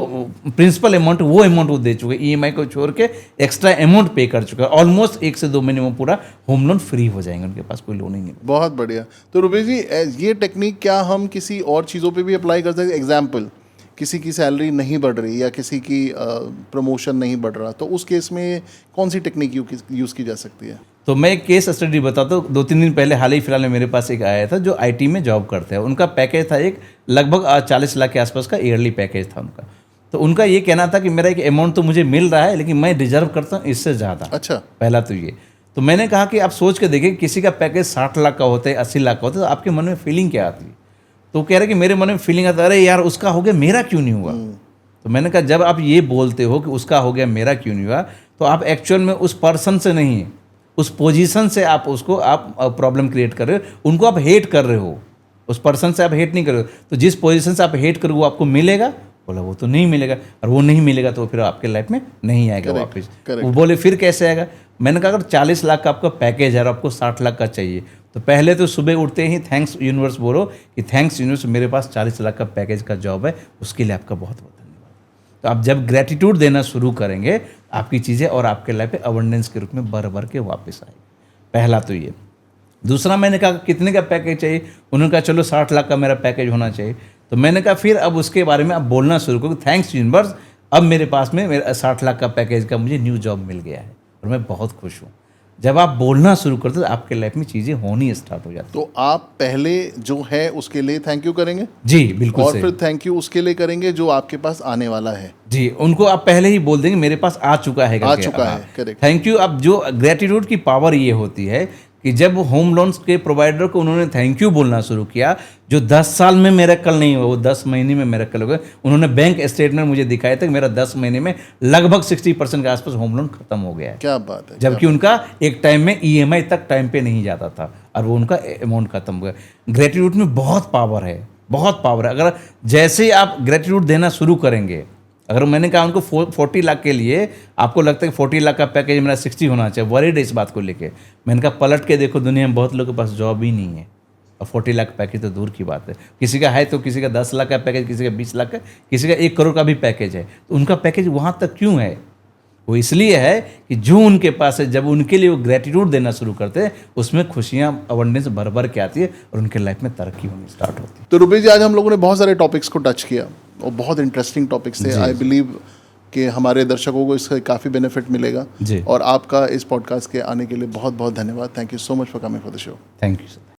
प्रिंसिपल अमाउंट वो अमाउंट वो दे चुके, ईएमआई को छोड़ के एक्स्ट्रा अमाउंट पे कर चुका है। ऑलमोस्ट 1 से 2 महीने में पूरा होम लोन फ्री हो जाएंगे, उनके पास कोई लोन ही नहीं। बहुत बढ़िया। तो रुपेश जी, ये टेक्निक क्या हम किसी और चीज़ों पे भी अप्लाई कर सकते हैं? एग्जाम्पल, किसी की सैलरी नहीं बढ़ रही या किसी की प्रमोशन नहीं बढ़ रहा, तो उस केस में कौन सी टेक्निक यूज़ की जा सकती है? तो मैं एक केस स्टडी बताता हूँ। 2-3 दिन पहले हाल ही फिलहाल में मेरे पास एक आया था जो आईटी में जॉब करते हैं। उनका पैकेज था एक लगभग 40 लाख के आसपास का ईयरली पैकेज था उनका। तो उनका ये कहना था कि मेरा एक अमाउंट तो मुझे मिल रहा है, लेकिन मैं डिजर्व करता हूँ इससे ज़्यादा। अच्छा। पहला तो ये। तो मैंने कहा कि आप सोच के देखिए, किसी का पैकेज 60 लाख का होता है, 80 लाख का होता है, तो आपके मन में फीलिंग क्या आती है? तो कह रहे कि मेरे मन में फीलिंग आता है, अरे यार उसका हो गया, मेरा क्यों नहीं हुआ। तो मैंने कहा जब आप ये बोलते हो कि उसका हो गया, मेरा क्यों नहीं हुआ, तो आप एक्चुअल में उस पर्सन से नहीं, उस पोजीशन से आप उसको आप प्रॉब्लम क्रिएट कर रहे हो, उनको आप हेट कर रहे हो। उस पर्सन से आप हेट नहीं कर रहे हो। तो जिस पोजीशन से आप हेट करोगे वो आपको मिलेगा? बोला वो तो नहीं मिलेगा, और वो नहीं मिलेगा तो फिर आपके लाइफ में नहीं आएगा वापस। वो बोले फिर कैसे आएगा? मैंने कहा अगर 40 लाख का आपका पैकेज है और आपको 60 लाख का चाहिए, तो पहले तो सुबह उठते ही थैंक्स यूनिवर्स बोलो कि थैंक्स यूनिवर्स, मेरे पास 40 लाख का पैकेज का जॉब है, उसके लिए आपका बहुत बहुत धन्यवाद। तो आप जब ग्रेटिट्यूड देना शुरू करेंगे, आपकी चीज़ें और आपके लाइफ में अबंडेंस के रूप में भर भर के वापस आएगी। पहला तो ये। दूसरा, मैंने कहा कितने का पैकेज चाहिए? उन्होंने कहा चलो 60 लाख का मेरा पैकेज होना चाहिए। तो मैंने कहा फिर अब उसके बारे में आप बोलना शुरू करो, थैंक्स यूनिवर्स, अब मेरे पास में मेरा 60 लाख का पैकेज का मुझे न्यू जॉब मिल गया है और मैं बहुत खुश हूँ। जब आप बोलना शुरू करते हो तो आपके लाइफ में चीज़ें होनी स्टार्ट हो जाती। तो आप पहले जो है उसके लिए थैंक यू करेंगे? जी बिल्कुल। और फिर थैंक यू उसके लिए करेंगे जो आपके पास आने वाला है। जी, उनको आप पहले ही बोल देंगे मेरे पास आ चुका है, आ चुका है, करेक्ट। Thank you. अब जो ग्रेटिट्यूड की पावर ये होती है कि जब होम लोन्स के प्रोवाइडर को उन्होंने थैंक यू बोलना शुरू किया, जो 10 साल में मिरेकल नहीं हुआ वो 10 महीने में मिरेकल हो गया। उन्होंने बैंक स्टेटमेंट मुझे दिखाया था कि मेरा 10 महीने में लगभग 60% के आसपास होम लोन खत्म हो गया है। क्या बात है। जबकि उनका एक टाइम में ईएमआई तक टाइम पे नहीं जाता था और वो उनका अमाउंट खत्म हो गया। ग्रेटिट्यूड में बहुत पावर है, बहुत पावर है। अगर जैसे ही आप ग्रेटिट्यूड देना शुरू करेंगे, अगर मैंने कहा उनको 40 लाख के लिए आपको लगता है कि 40 लाख का पैकेज मेरा 60 होना चाहिए, वरीड है इस बात को लेके, मैंने कहा पलट के देखो, दुनिया में बहुत लोगों के पास जॉब ही नहीं है और 40 लाख का पैकेज तो दूर की बात है। किसी का है तो किसी का 10 लाख का पैकेज, किसी का 20 लाख का, किसी का 1 करोड़ का भी पैकेज है। तो उनका पैकेज वहाँ तक क्यों है? वो इसलिए है कि जो उनके पास है, जब उनके लिए वो ग्रेटिट्यूड देना शुरू करते हैं, उसमें खुशियाँ अबंडेंस भर भर के आती है और उनके लाइफ में तरक्की होनी स्टार्ट होती है। तो रुपेश जी, आज हम लोगों ने बहुत सारे टॉपिक्स को टच किया और बहुत इंटरेस्टिंग टॉपिक्स थे। आई बिलीव कि हमारे दर्शकों को इससे काफ़ी बेनिफिट मिलेगा। जी। और आपका इस पॉडकास्ट के आने के लिए बहुत बहुत धन्यवाद। Thank you so much for coming for the show. Thank you sir.